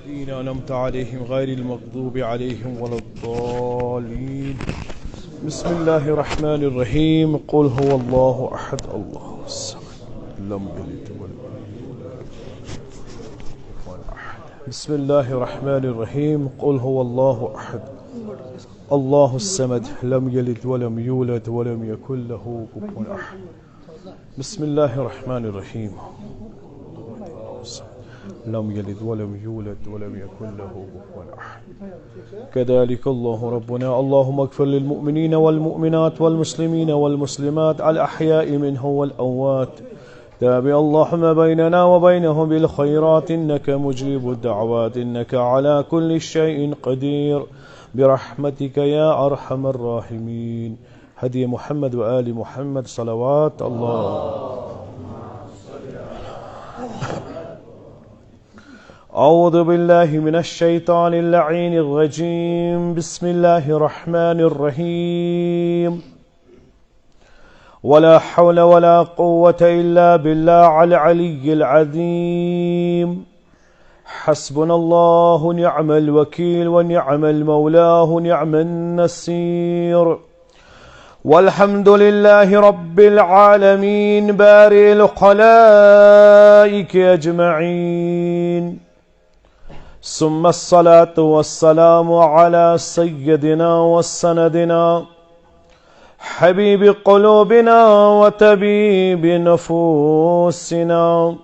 الذين أنعمت عليهم غير المغضوب عليهم ولا الضالين. بسم الله الرحمن الرحيم. قل هو الله أحد الله الصمد لم يلد ولم يولد ولا أحد. بسم الله الرحمن الرحيم. قل هو الله أحد الله الصمد لم يلد ولم يولد ولم يكن له كفوا أحد. بسم الله الرحمن الرحيم. لم يلد ولم يولد ولم يكن له كفوا أحد. كذلك الله ربنا. اللهم اغفر للمؤمنين والمؤمنات والمسلمين والمسلمات الأحياء منهم والأموات. تابع اللهم بيننا وبينهم بالخيرات إنك مجيب الدعوات إنك على كل شيء قدير برحمتك يا أرحم الراحمين. هدي محمد وآل محمد صلوات الله. أعوذ بالله من الشيطان اللعين الرجيم. بسم الله الرحمن الرحيم. ولا حول ولا قوة إلا بالله العلي العظيم. حسبنا الله نعم الوكيل ونعم المولى نعم النصير. والحمد لله رب العالمين بارئ الخلائق أجمعين. ثم الصلاة والسلام على سيدنا وسندنا حبيب قلوبنا وطبيب نفوسنا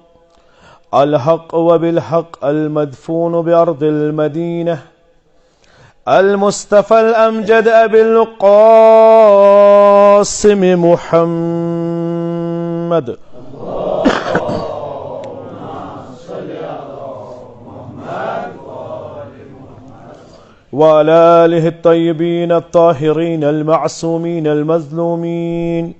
الحق وبالحق المدفون بأرض المدينة المصطفى الأمجد أبي القاسم محمد وعلى آله الطيبين الطاهرين المعصومين المظلومين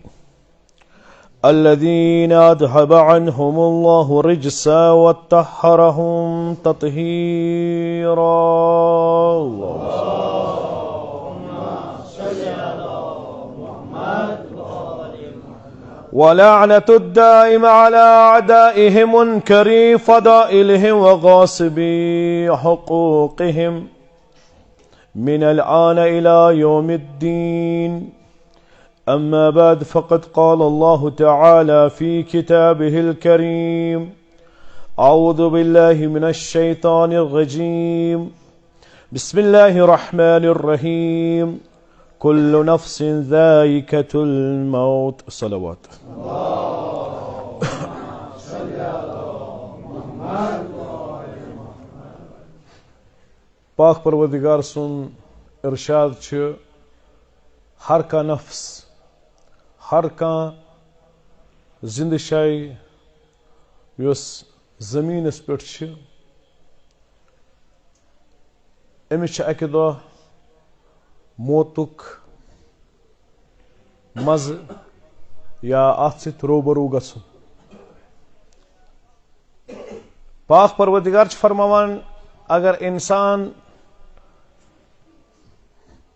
الذين أذهب عنهم الله رجسا وطهرهم تطهيرا. ولعنة الدائم على أعدائهم منكري فضائلهم وغاصبي حقوقهم من الآن إلى يوم الدين. أما بعد فقد قال الله تعالى في كتابه الكريم. أعوذ بالله من الشيطان الرجيم. بسم الله الرحمن الرحيم. كل نفس ذائقة الموت. صلوات. पाक परवरदिगार सुन इरशाद छ हर का नफ्स हर का जिंद शाय युस जमीनस पे अमिस अकि दो मौतुक मज या अत सत रूबरू गसुन। पाक परवरदिगार फरमावान अगर इंसान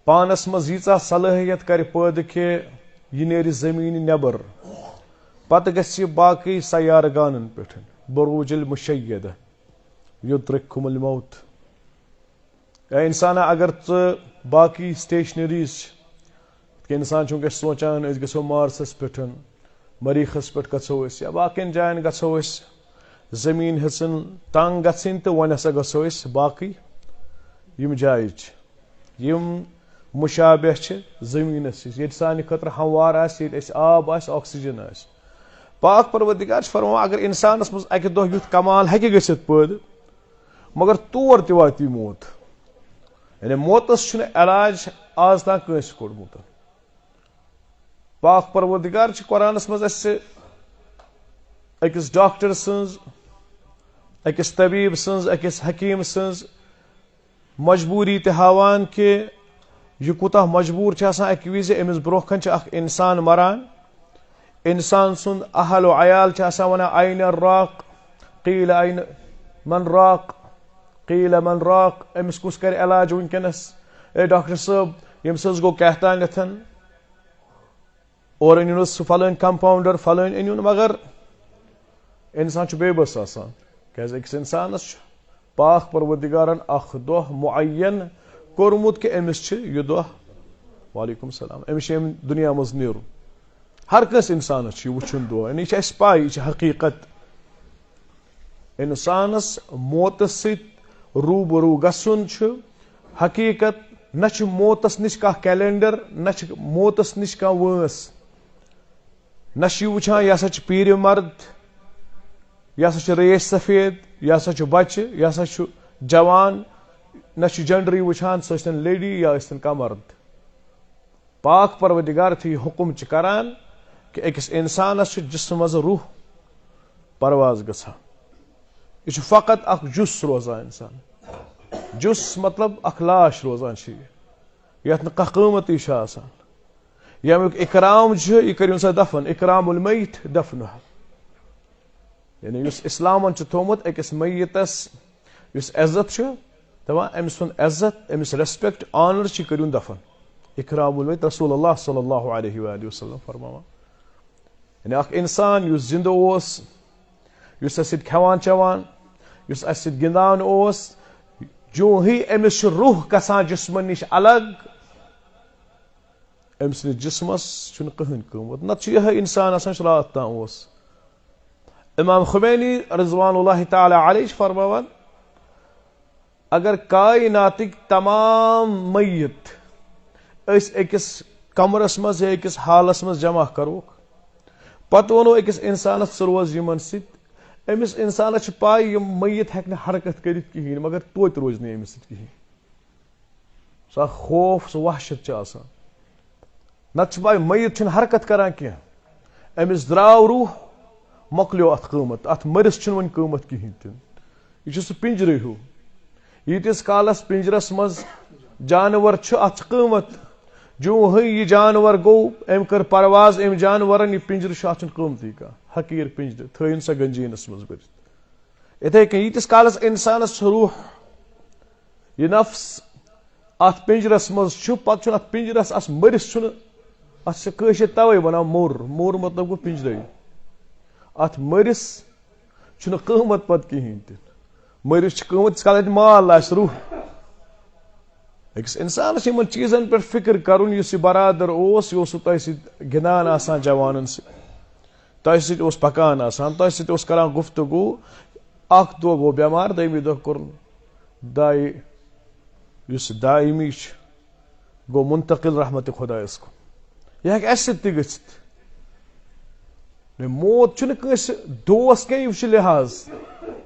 पानस मज यीचा सलाहियत कर पैद कि यह नेर जमीन नबर पत गछ बाकी सयारगानन पे बरूजुल मुशय्यदा युद्रिकुमुल मौत। या इंसान अगर बाकी स्टेशनरीज कि इंसान वह सोचान गो मार्सस पे मरीखस पे गो या बाकिन जायन गो जमीन हेचन तंग गन तो वन हसा गो बाकी यम जाय यम मुशाबह जमीनस ये सान खतर हमवार आब ऑक्सीजन आस। पाक परवरदिगार फरमा अगर इंसानस मज अकि दो युथ कमाल हेकि गसित पैद मगर तौर त वाति मौत यानी मौतस इलाज आज तक कंस कोड़मुत। पाक परवरदिगार कुरानस मज अकिस डॉक्टर सन्ज अकिस तबीब सन्ज अकिस हकीम सन्ज मजबूरी त हावान कि यह कुता मजबूर अकि विज अमिस ब्रोखन इंसान मरान। इंसान सुंद अहल व अयाल वन आइन राक कील आइन मन राक कील मन राक अमिस कुस कर इलाज वनकनस ए डॉक्टर साहब यमस गो कहतान और अन फलान कंपाउंडर फलान अन मगर इंसान बेबस आसान क्या इंसानस पाक परवरदिगारन अख दोह मुअय्यन कोरमुत कि अमिस यह दोह वालेकुम सलाम अमिस दुनिया मज नेरुन हर कस इंसानस वुचन दोह यानी यह पाई यह हकीकत इंसानस मौत रूबरू गसन हकीकत न मौतस निश कह कैलेंडर न मौतस निश कह वंस न वुचान यह हसा पीर मर्द यह हसा रेश सफेद यह हसा बच्चे यह हसा जवान न जेंडर वुचान सह लेडी या कह मर्द पाक परवदिगार थी हुक्म करान कि अकिस इंसानस जिस्म मज रूह परवाज गसा यह फकत अख जुस रोजान इंसान जुस मतलब अख लाश रोजान यथ न कीमत यमुक इकराम यह करियो सा दफन इकरामुल मय्यित दफन यानी इस्लामन थोमुत अकिस मय्यितस इज्जत दपान अमिस सुन इज्जत अमिस रेस्पेक्ट ऑनर करियो दफन इकरामुल मय्यित रसूलुल्लाह सल्लल्लाहु अलैहि वसल्लम फरमावा यानी अख इंसान युस जिंद ओस युस अस खेवान चवान युस अस गिंदान ओस जो ही अमिस रूह गसान जिस्म निश अलग अमिस जिस्मस कहन कीमत नत यह इंसान रात तान ओस इमाम खुमैनी रिज़वानुल्लाह ताला अलैहि फरमावन अगर कायनातिक तमाम मय्यत अकिस कमरस मज या अकिस हालस मज जमा करोक पत वनो अकिस इंसानस रोज यमन सत अमिस इंसानस पाई यम मय्यत हेक हरकत कर कहीं मगर तोत रोज नहीं अमिस कहीं सह खौफ सह वहशत नत पाई मय्यत हरकत करान कह अमिस द्राव रूह मकलो अत कीमत अत मरिस वन कीमत कहीं तन यह सह पिंजरे हूँ यीतिस कालस पिंजरस मज जानवर अत कीमत जो ही यह जानवर गो अम कर परवाज अम जानवरन यह पिंजर अत कीमती का हकीर पिंजर थन सा गंजीनस मज बर इथे कन यीतिस कालस इंसानस रूह यह नफ्स अत पिंजरस मज पत अत पिंजरस अस मरिस अत तवे वन मोर मोर मतलब गो पिंजरे अत मरिस कीमत पत कहीं तन मरिस कीमत काल माल रूह अकिस इंसानस इन चीजन पे फिक्र करुन यह बरादर ओस यह गिंदान आसान जवानन सत पकान आसान तह सत करान गुफ्तगू अख दो गो बेमार दमी दह कोर दाय दायमी गो मुंतकिल रहमत खुदायस को यह हेक अस सत गसित मौत दोस्त कह यह लिहाज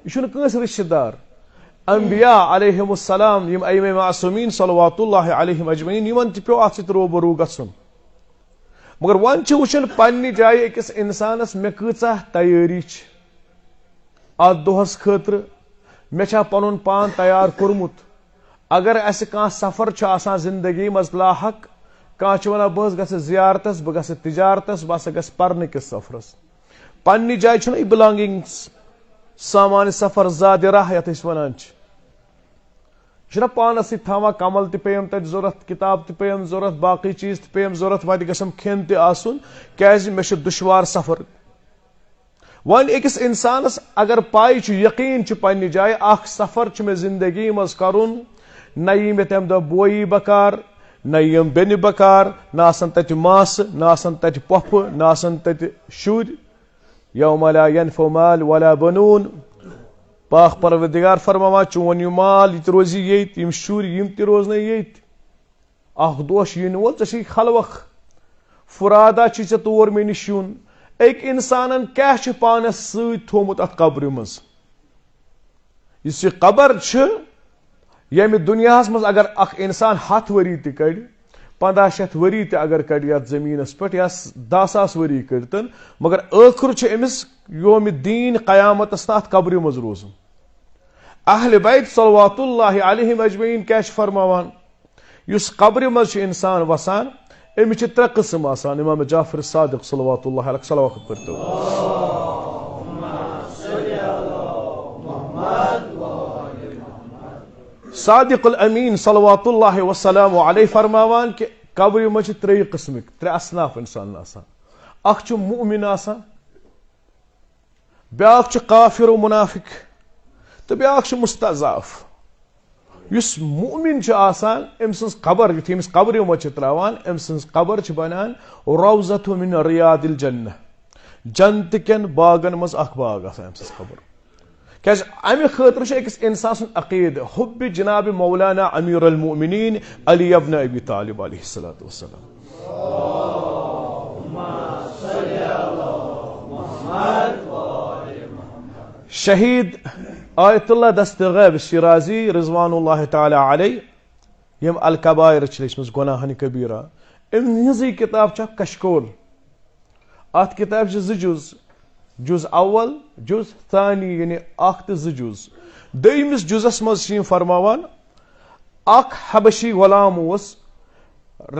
यह रिश्तेदार अंबिया अलैहिमुस्सलाम यम अइमे मासूमीन सल्लल्लाहु अलैहि अजमईन यमन पे अत सत रूबरू गसन मगर वन वुचन पन्ने जाय अकिस इंसानस मे कचा तैयारी अत दोहस खतर मे पनुन पान तैयार कोरमुत अगर अस कह सफर आसान जिंदगी मज लाहक कह वन बह ग जियारतस बह ग तिजारतस बह ग पर्न किस सफरस पन्ने जाय बिलोंगिंग्स सामान सफर ज़ाद राह यथ वन पानस थवा कमल पेम तत जरूरत किताब पेम जरूरत बाकी चीज पेम जरूरत वत गम खेन क्या मे दुश्वार सफर वन अकिस इंसानस अगर पाई यकीन पन्ने जाए अख सफर मे जिंदगी मज करुन न यी मे तम दह बोई बकार न यम बेन बकार न तत मास न तत पफ न तत शुर यौम ला यनफउ माल वला बनून पाक परवरदिगार फरमावा चोन यह माल यह रोजी येत यम शुर यम त रोजन येत अख दोश इन वोल ऐ खलवख फुरादा ऐ तोर मे निश यून एक इंसान क्या पानस सत थोमुत अत कब्र मज इस कबर यम दुनिया मज अगर अख इंसान 100 वरी त कड़ 1500 वरी त अगर कड़ यथ जमीनस पे या 10,000 वरी कड़तन मगर आखिर अमिस योम दीन कयामत अत कब्र मज रोजन अहल बैत सल्लल्लाहु अलैहि अजमईन क्या फरमावान युस कब्र मज इंसान वसान अमिस 3 किस्म आसान इमाम जाफर सादिक सल्लल्लाहु अलैहि सलावत करतो सादिकुल अमीन सल्लल्लाहु वसल्लम अलैहि फरमावान कि कब्र मज 3 किस्म 3 असनाफ इंसान आसान अख मुमिन आसान ब्याक काफिर व मुनाफिक तो ब्याख मुस्तज़ाफ युस मुमिन आसान अम सज कबर युथि अमिस कब्र मज त्रावान अम सज कबर बनान रौज़तु मिन रियादिल जन्नह जन्नत केन बागन मज अख बाग आसान अम सज कबर क्या अमे खतर अकिस इंसान सुन अकीद हुब्ब जनाब मौलाना अमीर अल मोमिनीन अली इब्न अबी तालिब अलैहिस्सलातु वस्सलाम। शहीद आयतुल्लाह दस्तगैब शिराजी रिजवानुल्लाह तआला अलैह यम अल कबायर लिखमस गुनाहन कबीरा अमि किताब कशकोल अत किताब जुज जुज अव्वल जुज थानी यानी अख तो जुज दमिस जुजस मज फरमावान अख हबशी गुलाम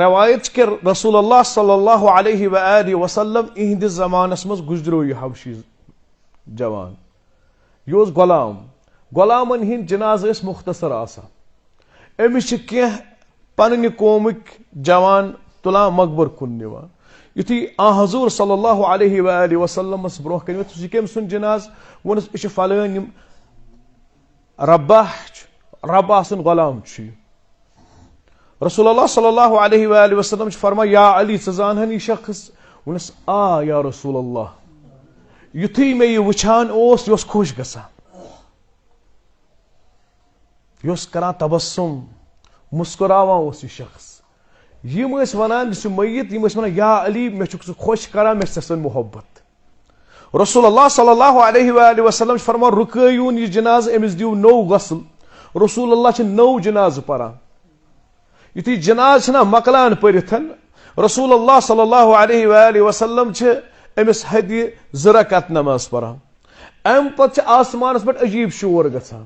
रवायत के रसूलुल्लाह सल्लल्लाहु अलैहि वआलिहि वसल्लम इहंदिस ज़मानस मज गुजरो यह हबशी जवान यह गुलाम गुलामन हिंद जनाज मुख्तसर आसान अमिस कह पन्न कौमिक जवान तुलान मकबर कुन निवान युथि हजूर सल्लल्लाहु अलैहि वआलिहि वसल्लमस ब्रोह कन कम सुन जनाज वोनस यह फलान रब्बाह रब आसन गुलाम रसूलुल्लाह सल्लल्लाहु अलैहि वआलिहि वसल्लम फरमा या अली ज़ानहन यह शख्स वनस आ या रसूलल्लाह युथि मे यह वुछान यह खुश गसान यह करा तबस्सुम मुस्कुरावान यह शख्स यम वनान मयत यम वनान या अली मे खुश करा मे सन मोहब्बत रसूलुल्लाह सल्लल्लाहु अलैहि वसल्लम फरमा रुकयून यह जनाज अमिस दिव नौ गसल रसूलुल्लाह नौ जनाज परान युथि जनाज मकलान परिथन रसूलुल्लाह सल्लल्लाहु अलैहि वसल्लम अमिस हदि ज़रकत नमाज परान अम पत आसमान पे अजीब शोर गसान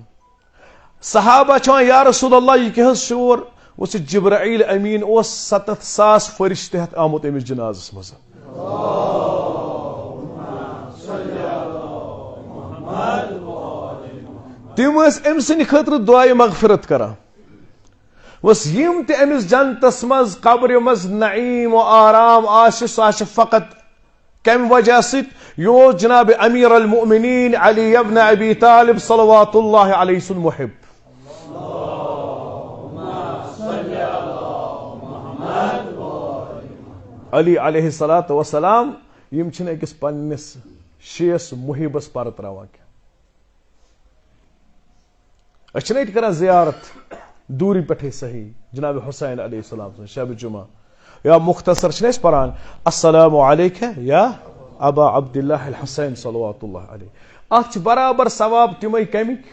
सहाबा या रसूलुल्लाह यह क्या शोर वो जिब्राइल अमीन 70,000 फरिश्ते हथ आमुत अमिस जनाजस मज तम अम सद खतर दुआए मगफिरत करान वस यम ते अमिस जन्नतस मज कब्र मज नईम व आराम सह फकत कम वजह सो जनाब अमीर अल मोमिनीन अली इब्न अबी तालिब सल्लल्लाहु अलैहि सुन मुहिब अली अलैहिस्सलातु वस्सलाम यम अकिस पन्निस शेस मुहिबस पर त्रावान क्या कर जियारत दूरी पे सही जनाब हुसैन अलैहिस्सलाम शब जुमा या मुख्तसर परान अस्सलामु अलैका या अबा अब्दुल्लाह अल हुसैन सल्लल्लाहु अलैहि अत बराबर सवाब तम कमिक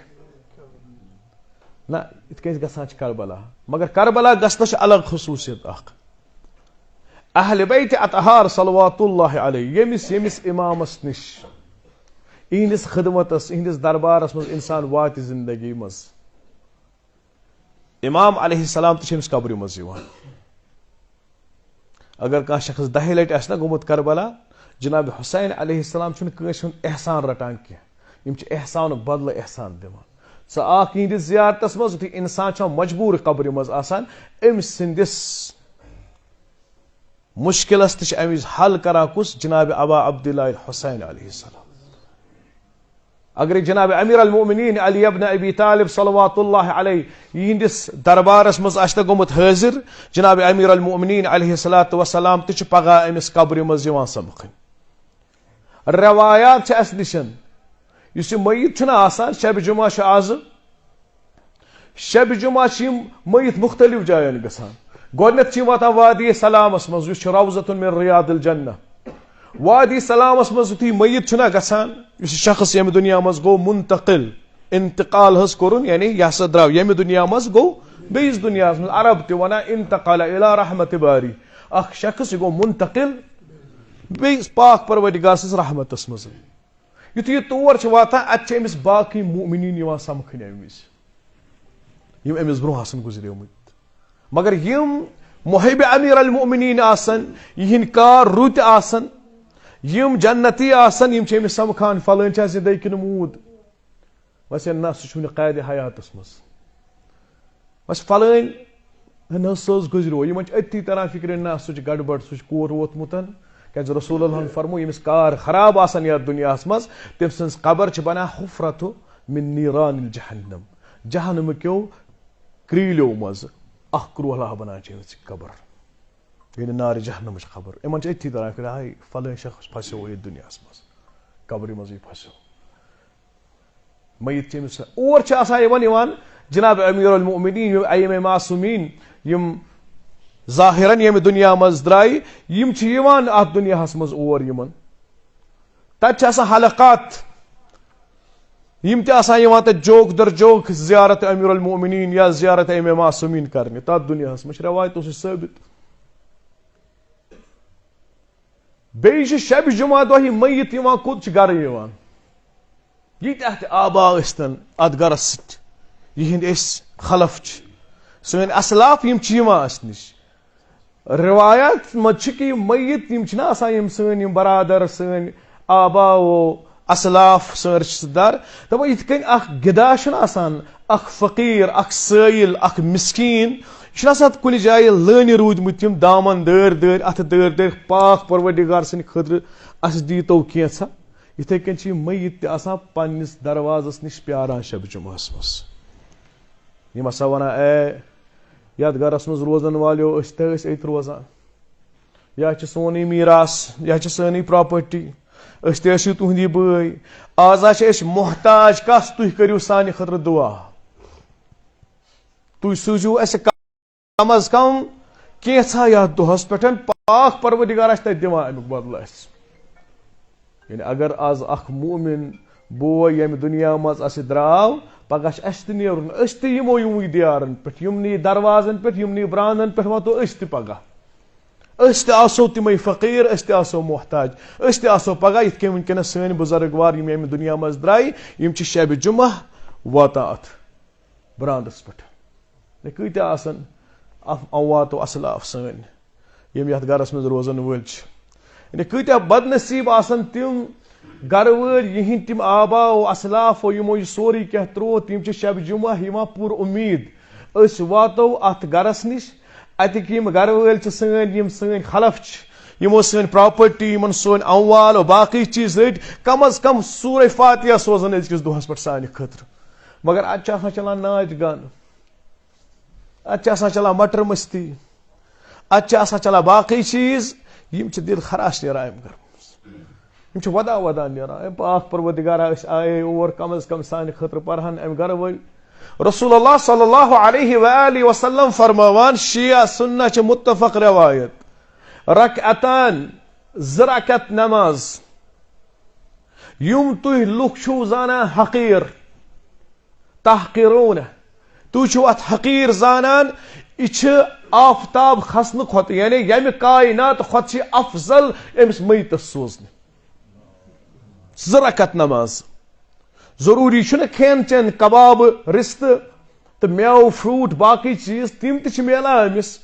ना इत गसान करबला मगर करबला गसन अलग खसूसियत अहल बैत अतहार सल्लल्लाहु अलैहि यमिस यमिस इमामस निश इहंदिस खिदमतस इहंदिस दरबारस मज इंसान वात जिंदगी मज इमाम अलैहिस्सलाम तमिस कब्र मज अगर कह शख्स 10 लट ना गोमुत करबला जनाब हुसैन अलैहिस्सलाम एहसान रटान कह एहसान बदल एहसान दिवान सह इहंदिस जियारतस मज इंसान मजबूर कब्र मज आसान अम सिंदिस मुश्किलस तश अमिस हल करा कुस जनाब अबा अब्दुल्लाह हुसैन अलैहिस्सलाम अगर जनाब अमीर अल मोमिनीन अली इब्न अबी तालिब सल्लल्लाहु अलैहि यहंदिस दरबारस मज आश्त गोमुत हाजिर जनाब अमीर अल मोमिनीन अलैहिस्सलातु वस्सलाम तश पगा अमिस कब्र मज यवान समखन रवायात अस निशन युस मयत आसान शब जुमा आज शब जुमा मयत मुख्तलिफ जायन गसान गोडनथ वातान वादी सलामस मज रौज़तुन मिन रियादिल जन्नह वादी सलामस मज युथि मयत गसान शख्स यम दुनिया मज गो मुंतकिल इंतकाल हस कोरुन यानी यह हसा द्राव यम दुनिया मज गो बेस दुनिया मज अरब ते वना इंतकाल इला रहमत बारी अख शख्स गो मुंतकिल बेस पाक परवरदिगार सस रहमतस मज युथि तोर वातान अमिस बाकी मोमिनीन यवान समखन अमिस यम अमिस ब्रोह आसन गुजरेमुत मगर यम मुहिब अमीर अल मोमिनीन आसन यहन कार रुत आसन यम जन्नती आसन यम अमिस समखान फलान जिंदगी किन मूद वस ना सह कैद हयातस मज वस फलान न सज गुजरो यम अति तरह फिक्र ना सह गड़बड़ सह कोर वोतमुत क्या रसूलुल्लाह फरमो यमिस कार खराब आसन या दुनिया मज तम सज कबर बना हुफरत من नीरान जहन्नम जहन्नम क्यों क्रीलो मज अख क्रोहला बना कबर ये नार जहन्नम खबर इन अथी तरह हाय फल शख्स फसो ये दुनिया मज कब्र मज फसो मयत और जनाब अमीरुल मोमिनीन अइम्मा मासूमीन यम ज़ाहिरन यम दुनिया मज द्राय यम अत दुनिया मज और यमन तत हलकात यम तत जोक दर जोक ज़ियारत अमीरुल मोमिनीन या ज़ियारत अइम्मा मासूमीन करने तत दुनिया मज रवायतों से साबित बे शब जुमा दह मयत कुत गर ये आबा स्तन अत गरस यिंद खलफ सन असलाफ यम निश रिवायत मज कि मयत यम सन बरादर सन आबा वो असलाफ सन रिश्तेदार दप इत गिदा अख फकीर अख साइल अख मिस्कीन कुन जाय लान रूदमुत तम दामन दर दर अथ दर दर पाक परवरदिगार सन खतर अस दीतो कैसा इथे कन मयत पन्निस दरवाजस निश प्यारान शब जुमास मस यम हसा वन यथ गरस मज रोजन वालो अत रोजान यह सोन मीरास यह सन प्रॉपर्टी तुहदी बई आज मोहताज कस तुह करू सान खतर दुआ तुह सूझू अस कम अज कम कैसा यथ दोहस पे पाक परवरदिगार तक दिवान अमुक बदल यानी अगर आज अख मोमिन बोय यम दुनिया मज अस द्राव पगह अस नेरुन अस यमो यमुई दियारन पे यमनी दरवाजन पे यमनी ब्रांदन पे वातो अस पगह अस आसो तमें फकीर अस आसो मोहताज अस आसो पगह इत कन वनकस सन बुजुर्गवार यम दुनिया मज द्राय यम शब जुमा वाता अत ब्रांदस पे कत आसन वातो असलाफ सन यम यथ गरस मज रोजन वल कत बदनसीब आसन तिम गर वल यिंद तिम आबा असलाफ यमो सोरी क्या त्रो तिम शब जुमा यमा पुर उम्मीद अस वातो अत गरस निश अतिक यम गर वल सन यम सन खलफ यमो सन प्रॉपर्टी यमन सोन अमवाल और बाकी चीज रट कम अज कम सूरह फातिहा सोजन अजकिस दोहस पे सान खतर मगर अत चलान नाच गान अत चलान मटर मस्ती अत चलान बाकी चीज यम दिल खराश नेरान यम वदा वदा नेरान पाक परवरदिगार आए और कम अज कम सान खतर परहन अम गर वल रसूलुल्लाह सल्लल्लाहु अलैहि वसल्लम फरमावान शिया सुन्ना च मुत्तफक रवायत रकअतान ज़रकत नमाज युम तुह लुक छु जाना हकीर तहकीरून तु छु अत हकीर जानान इछ आफताब खसन खत यानी यम कायनात खत छ अफजल एमस मयत सोजन ज़रकत नमाज जरूरी खेन चेन कबाब रिस्त तो मेव फ्रूट बाकी चीज तम मिलान अमिस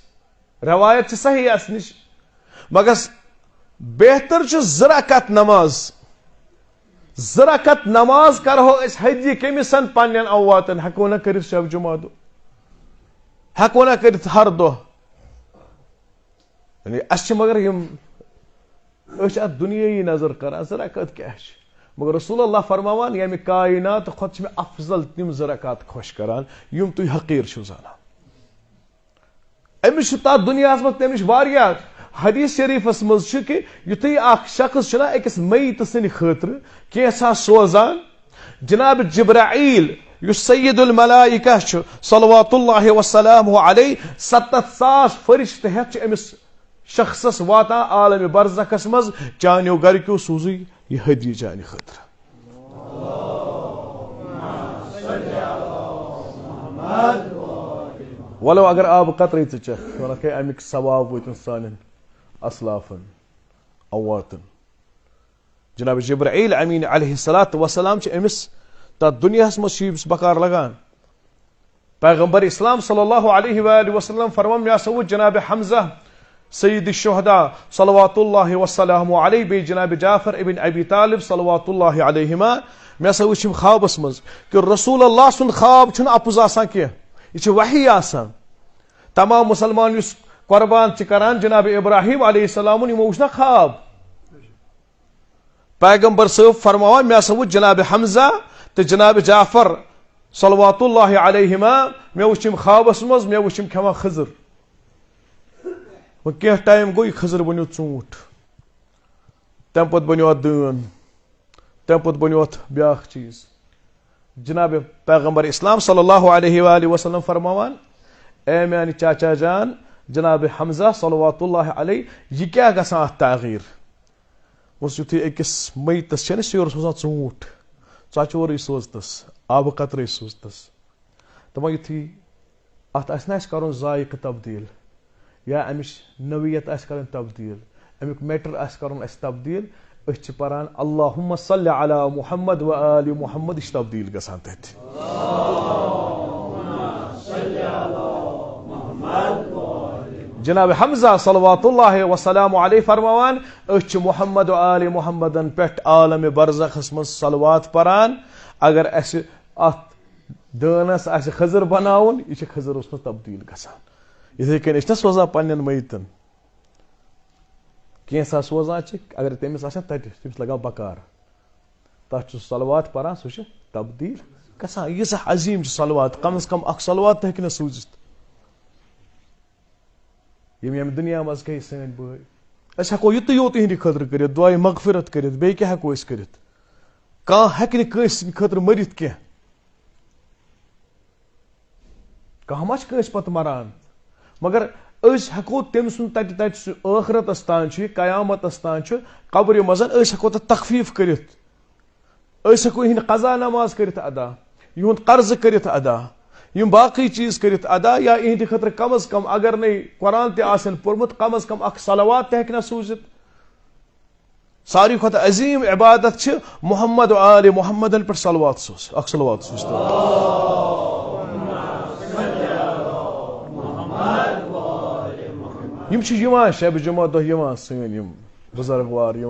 रवायत सही अस निश मगर बेहतर ज़रकत नमाज करो हजी कमिसन पन्न अवातन हको न कर शब जुमा दो हको न कर हर दो अस मगर यम दुनियाई नजर कर ज़रकत क्या मगर रसूलुल्लाह फरमावान यम कायनात खुद में अफजल तिम ज़रकत खुश करान युम तुम हकीर जाना अमिस दुनिया मज तमिश हदीस शरीफस मज कि युथी शख्स अकिस मयत सन खतर कैसा सोजान जनाब जिब्राईल सय्यदुल मलाइका सल्लल्लाहु वसल्लम अलैहि 70,000 फरिश्त हेत अमिस शख्सस वाता आलम बरज़खस मज चान्यो गरक्यो सूजी यह हदी चान खतर वलो अगर आब कतरे चख अमिक सवाब वतन सान असलाफन अवातन जनाब जिब्राईल अमीन अलैहिस्सलातु वस्सलाम अमिस तथ दुनिया मज बकार लगान पैगंबर इस्लाम सल्लल्लाहु अलैहि वसल्लम फरमान मे सवुत जनाब हमजा सय्यद शुहदा सल्लल्लाहु वसल्लम अलैहि बे जनाब जाफर इब्न अबी तालिब सल्लल्लाहु अलैहिमा मे सवुत ख्वाबस मज कि रसूलुल्लाह सुन ख्वाब छुन अपुज आसान के यह वही आसान तमाम मुसलमान कुर्बान करान जनाब इब्राहिम अलैहिस्सलाम यमो वुच ना ख्वाब पैगंबर साहब फरमावान मे सवुत जनाब हमजा तो जनाब जाफर सलवातुल्लाहि अलैहिमा मे वुचम ख्वाबस मज मे वुचम खेवा खजर वो क्या टाइम गो खजर बनो ऊंट तम पत बनो दन तम पत बनो ब्या चीज जनाब पैगंबर इस्लाम सल्लल्लाहु अलैहि वसल्लम फरमावान ए मेरे चाचा जान जनाब हमजा सल्लल्लाहु अलैहि यह क्या गसान तगीर युथु अकिस मैतस योर सोजान ऊंट चोर सोजतस आब कतर सोजतस दपान युथु अत कर जायक तब्दील या अमिश नवियत कर तब्दील अमुक मैटर कर तब्दील पान अल्लाहुम्मा सल्लि अला मुहम्मद व आलि मुहम्मद तब्दील गसान तथ जनाब हमजा सल्लल्लाहु वसल्लम अलैहि फरमावान मुहम्मद व आलि मुहम्मदन पे आलम बरज़खस मज सलवात परान अगर अस अत दानस खजर बनाउन यह खजर तब्दील गसान इथे कन सोजान पन्न मैतन कैसा सोजान अगर तमिस तमिस लगा बकार तथ सलवात परान सह तब्दील गसान यह अजीम सलवात कम अज कम अख सलवात हेक सूजित यम दुनिया मज गई सन बई हेको युत योत इहंद खतर कर दुआ मगफिरत कर बे क्या हेको कर हेक खतर मरित क्या कह मा पत मरान मगर हेको तम सुन आखरतस तान कयामतस तान कब्र मज हेको तखफीफ कर हेको इहंद कज़ा नमाज कर अदा इहुंद कर्ज कर अदा यम बाकी चीज कर अदा या इहंद खतर कम अज कम अगर नहीं कुरान तन पोर्मुत कम अज कम अख सलवात हेक सूजित सारी खुद अजीम इबादत मुहम्मद आल मुहम्मदन पे सलवात सोज अख सलवात सोज यम शब जुमा दह सन यम बुजुर्गवार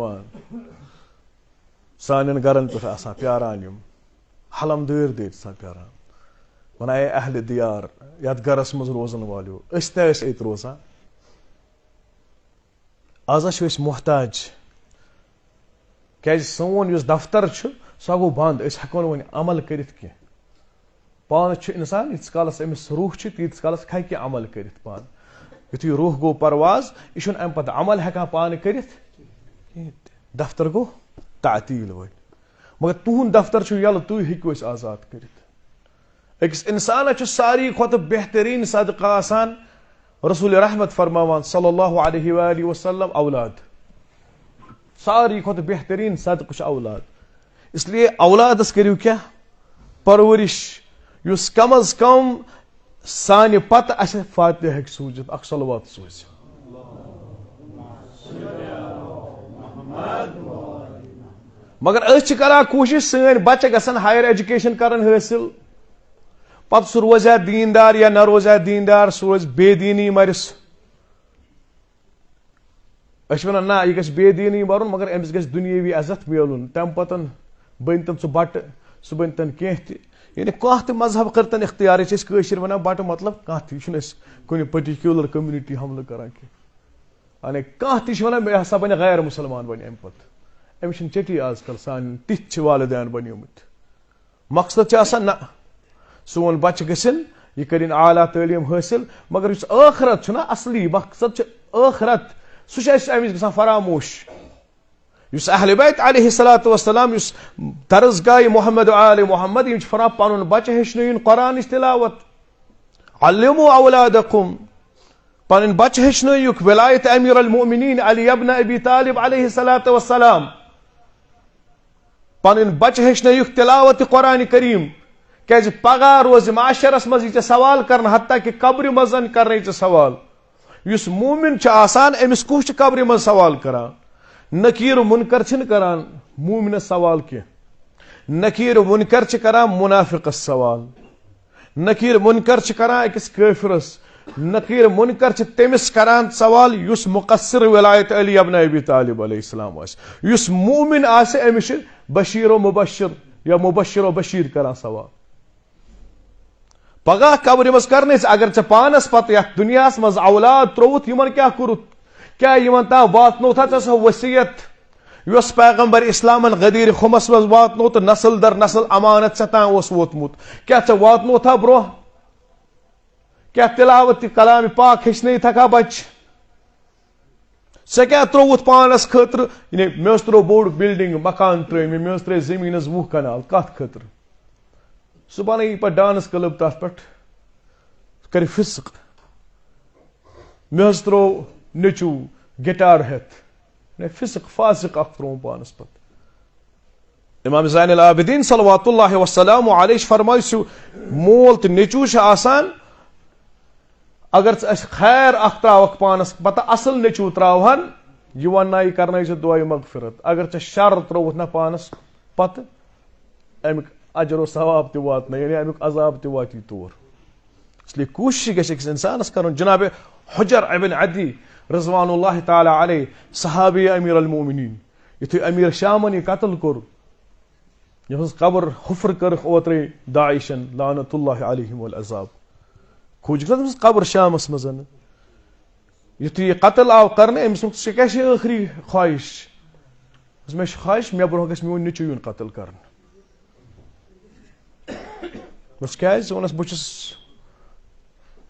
सान गरन पे प्यारान यम हलम दर दर प्यारान वन अहल दियार यथ गरस मज रोजन वालो अत रोजान आज मोहताज क्या सोन दफ्तर सह गो बंद हेको वन अमल कर पान इंसान यीस कालस अमिस रूह तीस कालस हेक अमल कर पान युथु रूह गो परवाज यह अम पे अमल हेकान पान कर दफ्तर गो तातील वो मगर तुहद दफ्तर यल तुम हेको आजाद कर अकिस इंसान सारी खुद बेहतरीन सदका आसान रसूल रहमत फरमावान सल्लल्लाहु अलैहि वसल्लम औलाद सारी खुद बेहतरीन सदक औलाद इसलिए औलादस करियो क्या परवरिश युस कम अज कम सान पत फातिहा हेक सूजित अख सलवात सूज मगर करा कोशिश सन बच्चे गसन हायर एजुकेशन करन हासिल पत सह रोजा दीनदार या न रोजा दीनदार सह रोज बेदीनी मरिस वन ना यह बेदीनी मरुन मगर अमिस गस दुनियावी इज्जत मिलुन तम पतन बन तम सह बट सह बन तन कह यानी कह मजहब करतन इख्तियार वन बट मतलब कह कुन पर्टिकुलर कम्युनिटी हमल करान यानी कह वन मे हसा बन गैर मुसलमान बन अम पत अमिस चटी आजकल सान तिथ वालदैन बनियोमुत मकसद ना सोन बच्चे गसन यह कर आला तालीम हासिल मगर इस आखरत ना असली मकसद आखरत सह अमिस गसान फरामोश युस अहले बैत अलैहिस्सलातु वस्सलाम युस दरसगाह मुहम्मद आल मुहम्मद यम फराम पनुन बच्चे हेचन कुरान तिलावत अल्लिमु औलादकुम पन बच्चे हेचनुक विलायत अमीर अल मोमिनीन अली इब्न अबी तालिब अलैहिस्सलातु वस्सलाम पन बच्चे हेचनुक तिलावत कुरान करीम क्या पगह रोज माशरस मज सवाल कर हत्ता कि कब्र मजन कर सवाल युस मोमिन आसान अमिस कुछ कब्र मज सवाल करान नकीर मुनकर करान मोमिन सवाल कह नकीर मुनकर करान मुनाफिकस सवाल नकीर मुनकर करान अकिस काफिरस नकीर मुनकर तमिस करान सवाल युस मुकस्सिर विलायत अली इब्न अबी तालिब अलैहिस्सलाम युस मोमिन आसे अमिस बशीर मुबशिर या मुबशिर व बशीर करान सवाल पगह कब्र मज कर अगर चे पानस पत दुनिया मज औलाद त्रोवुत यमन क्या कुरुत क्या यमन ता वातनो था सह वसीयत यस पैगंबर इस्लामन गदीर खुमस मज वातनो तो नस्ल दर नस्ल अमानत से तान ओस वोतमुत क्या चे वातनो था ब्रो क्या तिलावत कलाम पाक हेचने थका बच से क्या त्रोवुत पानस खतर मे त्रो बोड़ बिल्डिंग मकान त्रे मे त्रे जमीन 20 कनाल कत खतर सह बन पे डांस क्लब तथ पे कर फिसक मे त्रो नचू गिटार हेत फिसक फासिक अख त्रो पानस पे इमाम ज़ैनुल आबिदीन सल्लल्लाहु वसल्लम अलैहि फरमाय मोल तो नचू आसान अगर खैर अख त्रावक पानस पता असल नचू त्रावहन यह वन कर दुआ मगफिरत अगर चे शर त्रोवुत ना पानस पत अमिक अजर सवाब वात यानी अमिक अजाब वात तौर इसलिए कोशिश गस इंसानस कर जनाब हुजर इब्न अदी रज़वानुल्लाह ताला अलैह सहाबी अमीर अल मोमिनीन युथु अमीर शामन यह कत्ल कोर यहस कबर हुफर कर ओत्रे दाइशन लानतुल्लाह अलैहिम वल अज़ाब खोज कबर शामस मजन युथु यह कत्ल आव करने अमिस क्या आखिरी ख्वाहिश मे ख्वाहिश मे ब्रोह गस मोन नचू यून कत्ल कर क्या बहुस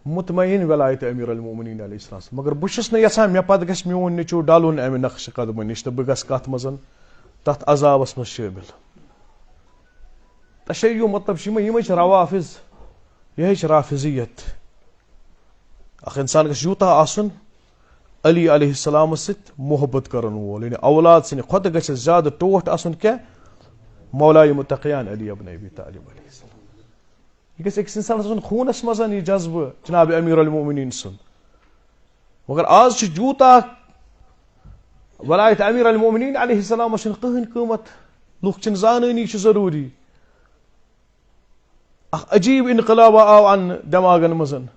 मुतमईन वलायत अमीर अल मोमिनीन अलैहिस्सलाम मगर बहुस न यछान मे पत गस मोन नचू डालुन अमि नक्श कदम नश तो बह गस कत मजन तथ अजाबस मज शामिल तशय्यु मतलब यम रवाफिज यह राफिजियत अख इंसान गस यूता आसन अली अलैहिस्सलाम सत मोहब्बत करन वोल यानी औलाद सने खुद गस ज्यादा टोट आसन क्या मौलाए मुत्तकियान अली इब्न अबी तालिब अलैहिस्सलाम यह गस एक इंसान खूनस मजन यह जज्बे जनाब अमीर अल मोमिनीन सुन मगर आज यूता वलायत अमीर अल मोमिनीन अलैहिस्सलाम कहन कीमत लुख जाननी जरूरी अजीब इनकलाब आव अन दिमागन मजन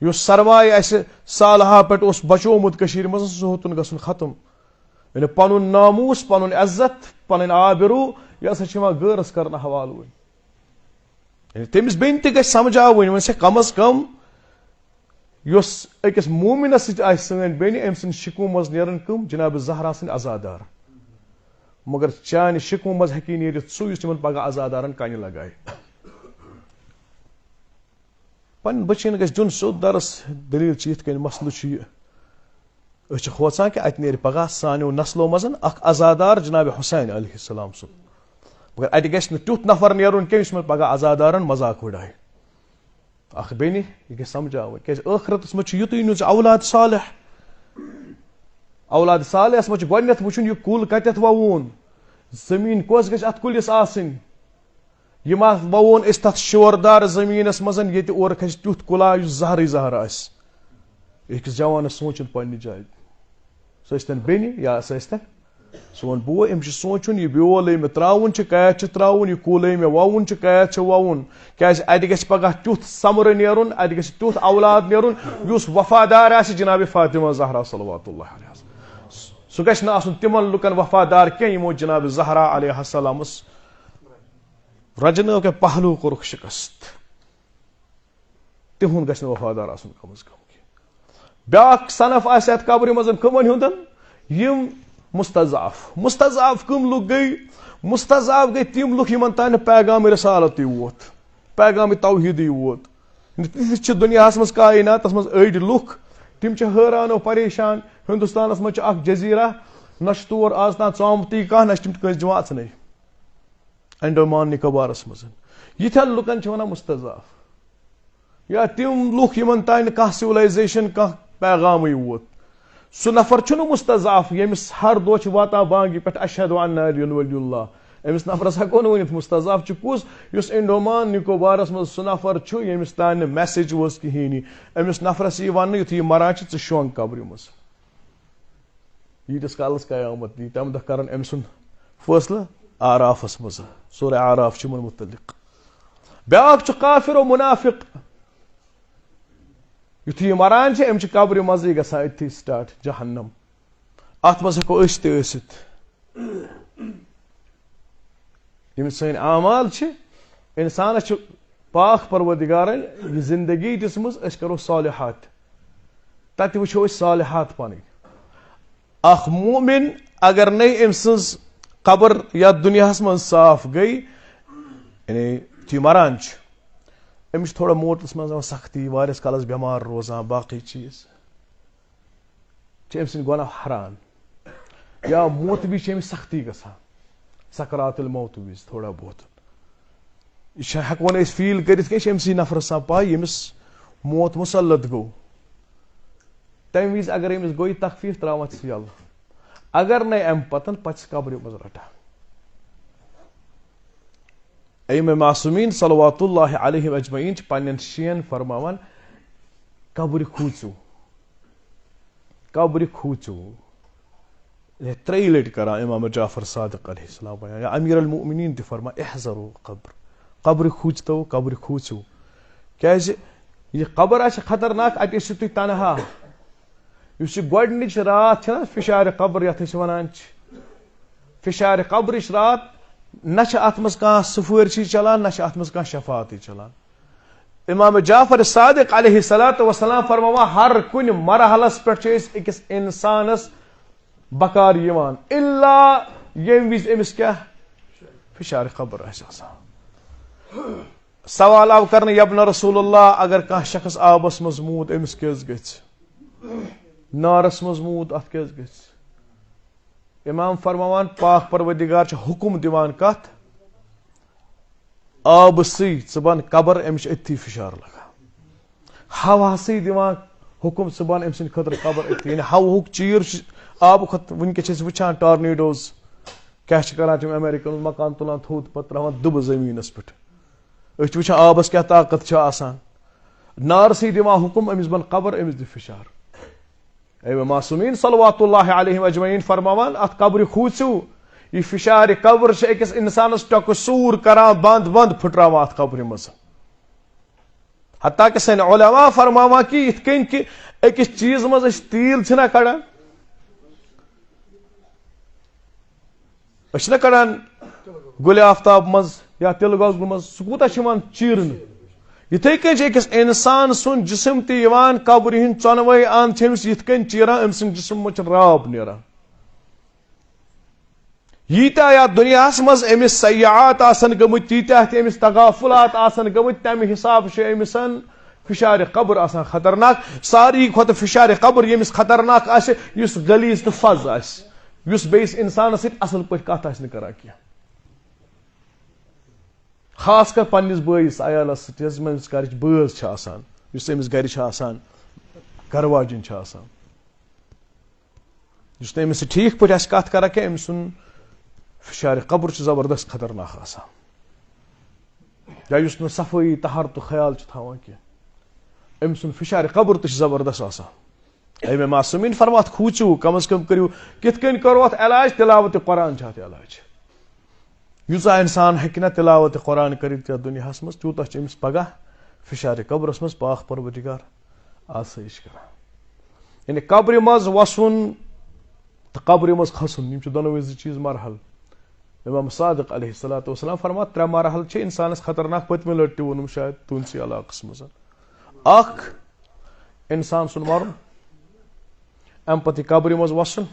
सरमाय सालहा पे बचोमुत मज सह होतन गसन खत्म यानी पन नामूस पन इज्जत पन आबरू यह गैरस कर हवाल वन तमिस बेन तमझावन वन से कम अज कम अकिस मोमिनस सन बेन अम सन शिकू मज नेरन कम जनाब ज़हरा सन अजादार मगर चान शिकू मज हेकी नीरित सह पगह अजादारन कन लगाए पन बचन गस दिन सोद दरस दलील यथ कन मसल खोचान कि अत नेर पगह सानो नस्लो मजन अख अजादार जनाब हुसैन अलैहिस्सलाम सुन मगर अत गस तुथ नफर नेरुन कह पगह अजादारन मजाक उड़ाए अख बेन यह गस समझाव क्या आखरतस मज युत नुज औलाद सालह मज गोडनथ वुचन यह कुल कत वोन जमीन कस गस अत कुलिस आसन यह वोन तथ शोरदार जमीनस मजन ये और खस तुथ कुला जहर जहर आकिस जवानस सोचन पन्ने जाय सन बेन या सन सोन बो अम सोचन यह ब्योल मे त्रावन कैच त्रावन यह कुल मे वोन कैच वोन क्या अत गस पगह तुथ समर नेरुन अत गस तुथ औलाद नेरुन युस वफादार आसि जनाब फातिमा ज़हरा सल्लल्लाहु अलैहि वसल्लम सह गस न तिमन लुकन वफादार कह यमो जनाब ज़हरा अलैहिस्सलामस रजनो के पहलू कोरुख शिकस्त तिहुन गस वफादार आसन कम अज कम ब्या सनफ आत कब्र मजन कमन हुंदन यम मुस्तज़ाफ कम लुक गई मुस्तज़ाफ गई तिम लुक यमन तान पैगाम रसालत वोत पैगाम तौहीद वोत तिथ दुनिया मज कायनात मज अड़ लुक तिम हैरानो परेशान हिंदुस्तान मज जजीरा न तौर आज तान चामती कह न तिम कस दिवान अचन अंडोमान निकोबारस मज यिथन लुकन वन मुस्तज़ाफ या तिम लुक यमन तान कह सिविलाइजेशन कह पैगाम वोत सह नफर मुस्तज़ाफ यमिस हर दो वाता बांगी पे अशहदु अन्ना अली वलियुल्लाह अमिस नफरस हको वन मुस्तज़ाफ कुस युस अंडोमान निकोबारस मज सह नफर यमिस तान मैसेज वोस कहीं अमिस नफरस यह वन युथ यह मरान च शोंग कब्र मज यीटिस कालस कयामत दी तम दह कर अम सुन फैसला आराफस मज सूरह आराफ मुतलिक ब्या काफिर और मुनाफिक युथ यह मरान अम कब्र मज गसान अथी स्टार्ट जहन्नम अत मज हेको तसित यम सन आमाल इंसानस पाक परवदिगारन यह जिंदगी दिसमज करो सालिहात तत वो सालिहात पन अख मोमिन अगर नहीं अमस कबर या दुनिया मन साफ गई यानी थी मरान अमिस थोड़ा मोटस मज सख्ती वारिस कालस बेमार रोजान बाकी चीज अम सद गुनाह हरान या मौत भी अमिस सख्ती गसान सकरातुल मौत विज थोड़ा बहुत यह हेको फील कर अमसी नफरस पाई यमिस मौत मुसलत गो तम विज अगर अमिस गई तखफीफ त्रावत यल अगर न अम पतन पच कब्र मज रटा अइमे मासूमीन सल्लल्लाहु अलैहि अजमईन पन्न शियन फरमावन कब्र खूचू त्रेई लट करान इमाम जाफर सादिक अलैहिस्सलाम बयान या अमीर अल मोमिनीन ते फरमा इहज़रू कब्र खूचू क्या यह कब्र आ खतरनाक अत तुम तनहा गोडनिच रात फिशार कब्र यथ वन फिशार कब्र रात न अत मज सफारशी चलान न अत मज शफात चलान इमाम जाफर सादिक अलैहिस्सलातु वस्सलाम फरमावा हर कुन मरहलस पे अकिस इंसानस बकार यवान इल्ला यम विज अमिस क्या फिशार कब्र सवाल आव कर यबन रसूलुल्लाह अगर कह शख्स आबस मज मूद अमिस क्या नारस मज मूद अत क्या इमाम फरमावान पाक परवदिगार हुकुम दिवान कत आब सी बन कबर अमिस अथी फिशार लगा हवा सी दिवान हुकुम बन अम सद खतर कबर अथी यानी हवुक चीर आब खत वनकस वुचान टॉर्नेडोज क्या करान तम अमेरिकन मकान तुलान थोद पे त्रावान दुब जमीनस पे वुचान आबस क्या ताकत आसान नारसी दिवान हुकुम अमिस बन कबर अमिस दि फिशार मासूमीन सल्लल्लाहु अलैहि अजमईन फरमावान अत कब्र खूचू यह फिशार कब्र अकिस इंसानस टक सूर करान बंद बंद फुटरावान अत कब्र मज हत्ता कि सन उलमा फरमावान कि इत कन कि अकिस चीज मज तील छना कड़ान कड़ान गुल आफ्ताब मज या तिल गोगल मज सह कूता चीरन इथे कन अकिस इंसान सुन जिसम तवान कब्र हिंद चनवे अंद यथ कन चीरान अम सद जिसम मज राब नीरान यीत्या या दुनिया मज अमिस सयाहत आसन गमत तीत्या अमिस तगाफुलात आसन गमत तम हिसाब अमिस फिशार कब्र आसान खतरनाक सारी खुद फिशार कब्र यमिस खतरनाक आस गलीज तो फज आस बेस इंसान सत असल पे कत करा क्या खास कर पन्निस बइस अयालस समिस घर बज अमिस घर घरवाजिन अमिस ठीक पे कत करा क्या अम सुन फिशार कब्र जबरदस्त खतरनाक आसान या सफाई तहार तो ख्याल थवान क्या अम सुन फिशार कब्र तो जबरदस्त आसान अमे मासूमीन फरमात खूचू कम अज कम करू कित कन करो अत इलाज तिलावत कुरान अत इलाज यूजा इंसान हेना तिलावत कुरान कर दुनिया मज तूता अमिस पगह फिशार कब्रस मज पाक परवदिगार आसइश कर यानी कब्र मज वसुन तो कब्र मज खसन दोनों चीज मरहल इमाम सादिक अलैहिस्सलातु वस्सलाम फरमा त्रे मरहल इंसानस खतरनाक पतमे लट वोनुम शायद तुनसी इलाकस मज अख इंसान सुन मरुन अम पे कब्र मज वसन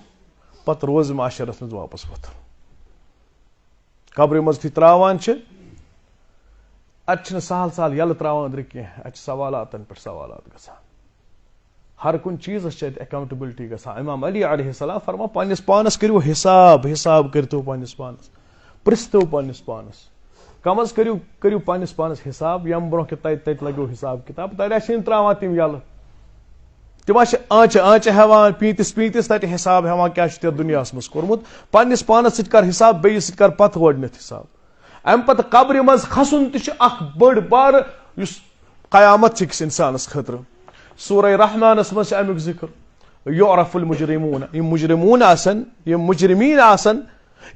पत रोज माशरस मज वापस वोथुन कब्र मज त्रावान अत सहल सहल यल त्रावान अंदर कह अत सवालातन पे सवालात गसान हर कुन चीज अकाउंटेबिलिटी गसान इमाम अली अलैहिस्सलाम फरमा पन्निस पानस करियो हिसाब करतो पन्निस पानस पृस्तो पन्निस पानस कम अज करियो पन्निस पानस हिसाब यम ब्रो कि तत लगो हिसाब किताब तत त्रावान तिम यल तिम आंच हेवान पीतिस तत हिसाब हेवान क्या दुनिया मज कोर्मुत पन्निस पानस कर हिसाब बेस कर पत गोडनेथ हिसाब अम पत कब्र मज खसन तख बड़ बार कयामत अकिस इंसानस खतर सूरह रहमानस मज अमुक जिक्र युअरफुल मुजरिमून यम मुजरिमून आसन यम मुजरिमीन आसन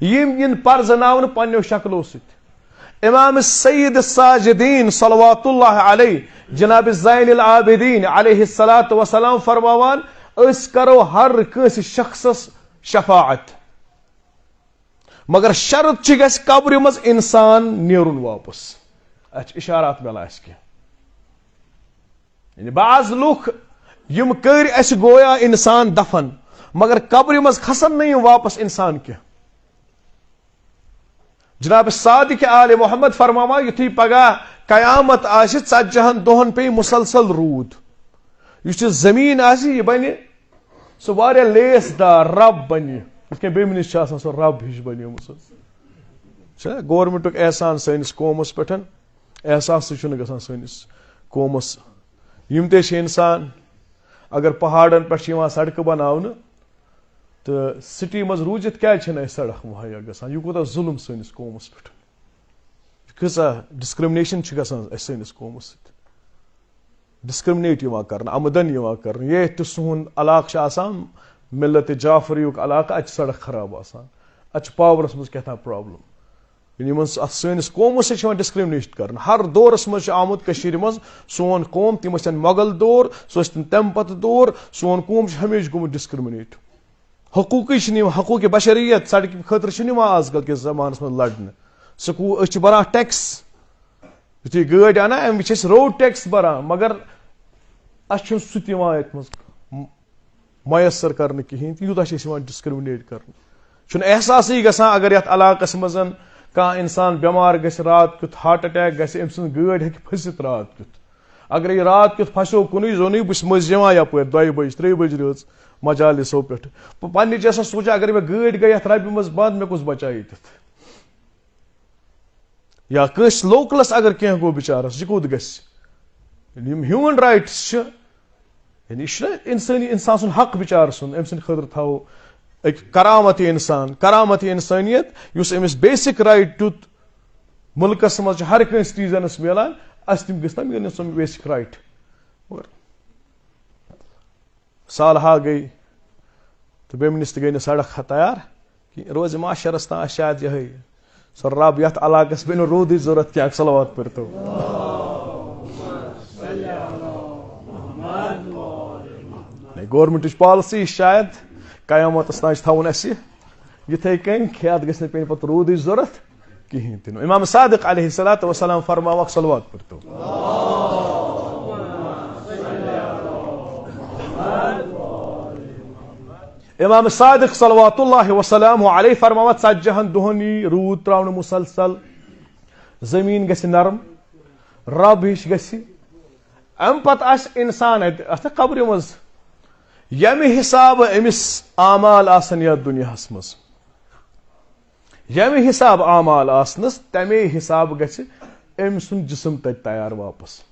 यम इन परजनावन पन्नो शक्लो सत इमाम सय्यद साजिदीन सल्लल्लाहु अलैहि जनाब ज़ैनुल आबिदीन अलैहिस्सलातु वस्सलाम फरमावान अस करो हर कस शख्सस शफाअत मगर शर्त गस कब्र मज इंसान नेरुन वापस इशारात मिला बाज लुख यम कर गोया इंसान दफन मगर कब्र मज खसन नहीं वापस इंसान के। जनाब सादिक आले मोहम्मद फरमावा युथी पगह कयामत आसि 40 दोहन पे मुसलसल रूद, युस जमीन आसि यह बने सो वारिया लेसदार रब बने, ये बेमिनिस सो रब हिश बनियोमुत। गवर्नमेंट एहसान सैनिस कौमस पे एहसास गसान सैनिस कौमस। यम ते इंसान अगर पहाड़न पे सड़क बनावन तो सिटी मज रूजित क्या सड़क मुहैया गसान, यह कूत जुल्म सैनिस कौमस पे, कसा डिस्क्रिमिनेशन सैनिस कौमस सत, डिस्क्रिमिनेट कर आमदन कर ये तो सोन इलाक मिलत जाफरियुक इलाक अत सड़क खराब आसान, अत पावरस मज क्या प्रॉब्लम, सैनिस कौमस डिस्क्रिमिनेट कर। हर दौरस मज आमुत मज सोन कौम तम मोगल दौर सो तम पत दौर, सोन कौम हमेशा गोमुत डिस्क्रिमिनेट। हकूक बशरियत सड़क खतर आजकल के जमानस मज लड़न, सह बरान टैक्स, युथी गाड़ी अना अम रोड टैक्स बरान, मगर अत सह मयसर कर कहें यूत डिस्क्रिमिनेट कर। एहसास गसान अगर ये इलाकस मज कह इंसान बेमार गि रात कुत हार्ट अटैक गि अम सद गाड़ी हे फसित रात कुत, अगर यह रात कुत फसो कुन जोन बस मज यप 2 बज 3 बज रज मजालिसो पे पे सोचा अगर मे गाड़ी गई रबि मज बंद मे कुछ बचाई या कस लोकलस अगर कह गो बिचारस यह कूत ह्यूमन राइट्स इंसानी इंसान सुन हक बिचार सुन अम सद खतर थो करामत इंसान करामत इंसानियत अमिस बेसिक राइट तुत मुल्कस मज हर कंस सिटीजनस मिलान तम गि सो बेसिक राइट। साल गई तो बेमिनिस गई सड़क तैयार कि रोज माशरस ता शायद यही सो रब ये इलाकस बे रूद जरूरत क्या सलवात पर तो गवर्नमेंट पॉलिसी शायद कयामत तान ये कन ख्यात गि पे पे रूद जरूरत कहें तीन। इमाम सादिक अलैहिस्सलातु वस्सलाम फरमावक सलवात पर तो इमाम सादिक सलवातुल्लाहि वसलामु अलैहि फरमावा 40 दोहन रूद त्रावन मुसलसल, जमीन गि नरम रब हिश गि अम पत इंसान अत कब्र मज यमे हिसाब अमिस आमाल आसन यथ दुनियाहस मज, यमे हिसाब आमाल आसनस तमे हिसाब गि अम सुन जिस्म तत तैयार वापस।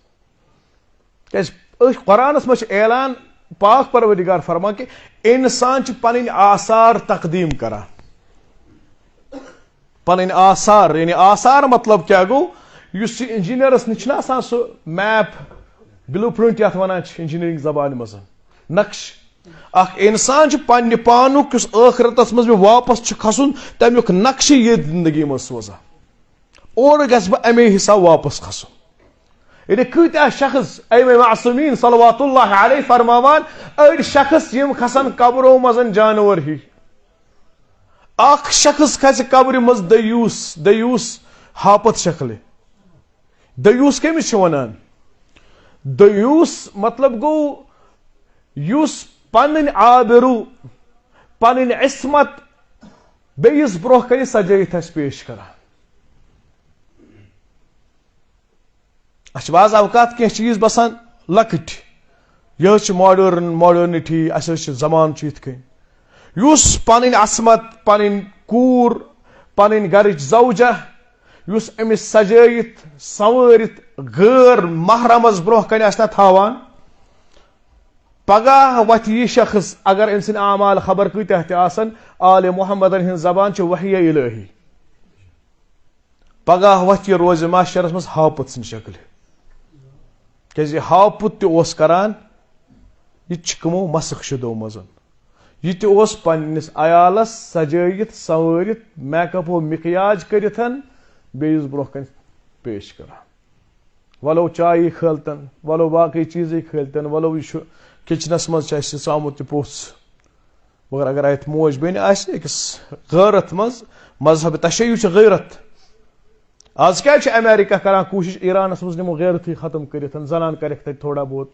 कुरानस मज ऐलान पाक परवरदिगार फरमा कि इंसान पन आसार तकदीम करा, पन आसार यानी आसार मतलब क्या गो युस इंजीनियरस निश सो मैप ब्लू प्रिंट ये वन इंजीनियरिंग जबान मज नक्श अख इंसान पन्ने पानुक आखिरतस मज वापस खसन तमुक नक्श ये जिंदगी मज सोजा और गस बह अमे हिसाब वापस खसन। यानी कत्या शख्स अमे मासूमीन सलवातुल्लाह अलैहि फरमावान अड़ शख्स यम खसन कब्रों मज जानवर ही, अख शख्स खस कब्र मज दयूस, दयूस हापत शक्ल, दयूस कमिस वनान, दयूस मतलब गो युस पन आबरू पन इस्मत बेस ब्रोह कन सजाइत पेश करा। बाज अवकात कह चीज बसान लकट यह मॉडर्निटी जमान युस पन असमत पन कूर पन गरच जौजा युस अमिस सजाइत संवरित गैर महरमस ब्रोह कन थावान, पगह वथ यह शख्स अगर अम सद आमाल खबर कत्या आले मोहम्मद हज जबान वही इलाही, पगह वथ यह रोज माशरस मज हापुत सन शक्ल क्या हापुत तोस करान यह कमो मसख शुदो मजन, यह पन्निस अयालस सजाइत संवरित मैकअपो मिकयाज करिथ बेस ब्रोह कन पेश करान, वलो चाय खलतन वलो बाकी चीज खलतन वलो यह किचनस मज आमुत पोस, मगर अगर अत मोज बन आकिस गैरत मज मजहब तशय्युच गैरत। आज क्या अमेरिका करान कोशिश ईरानस मज निमो गैरत ही खत्म कर जनान कर थोड़ा बहुत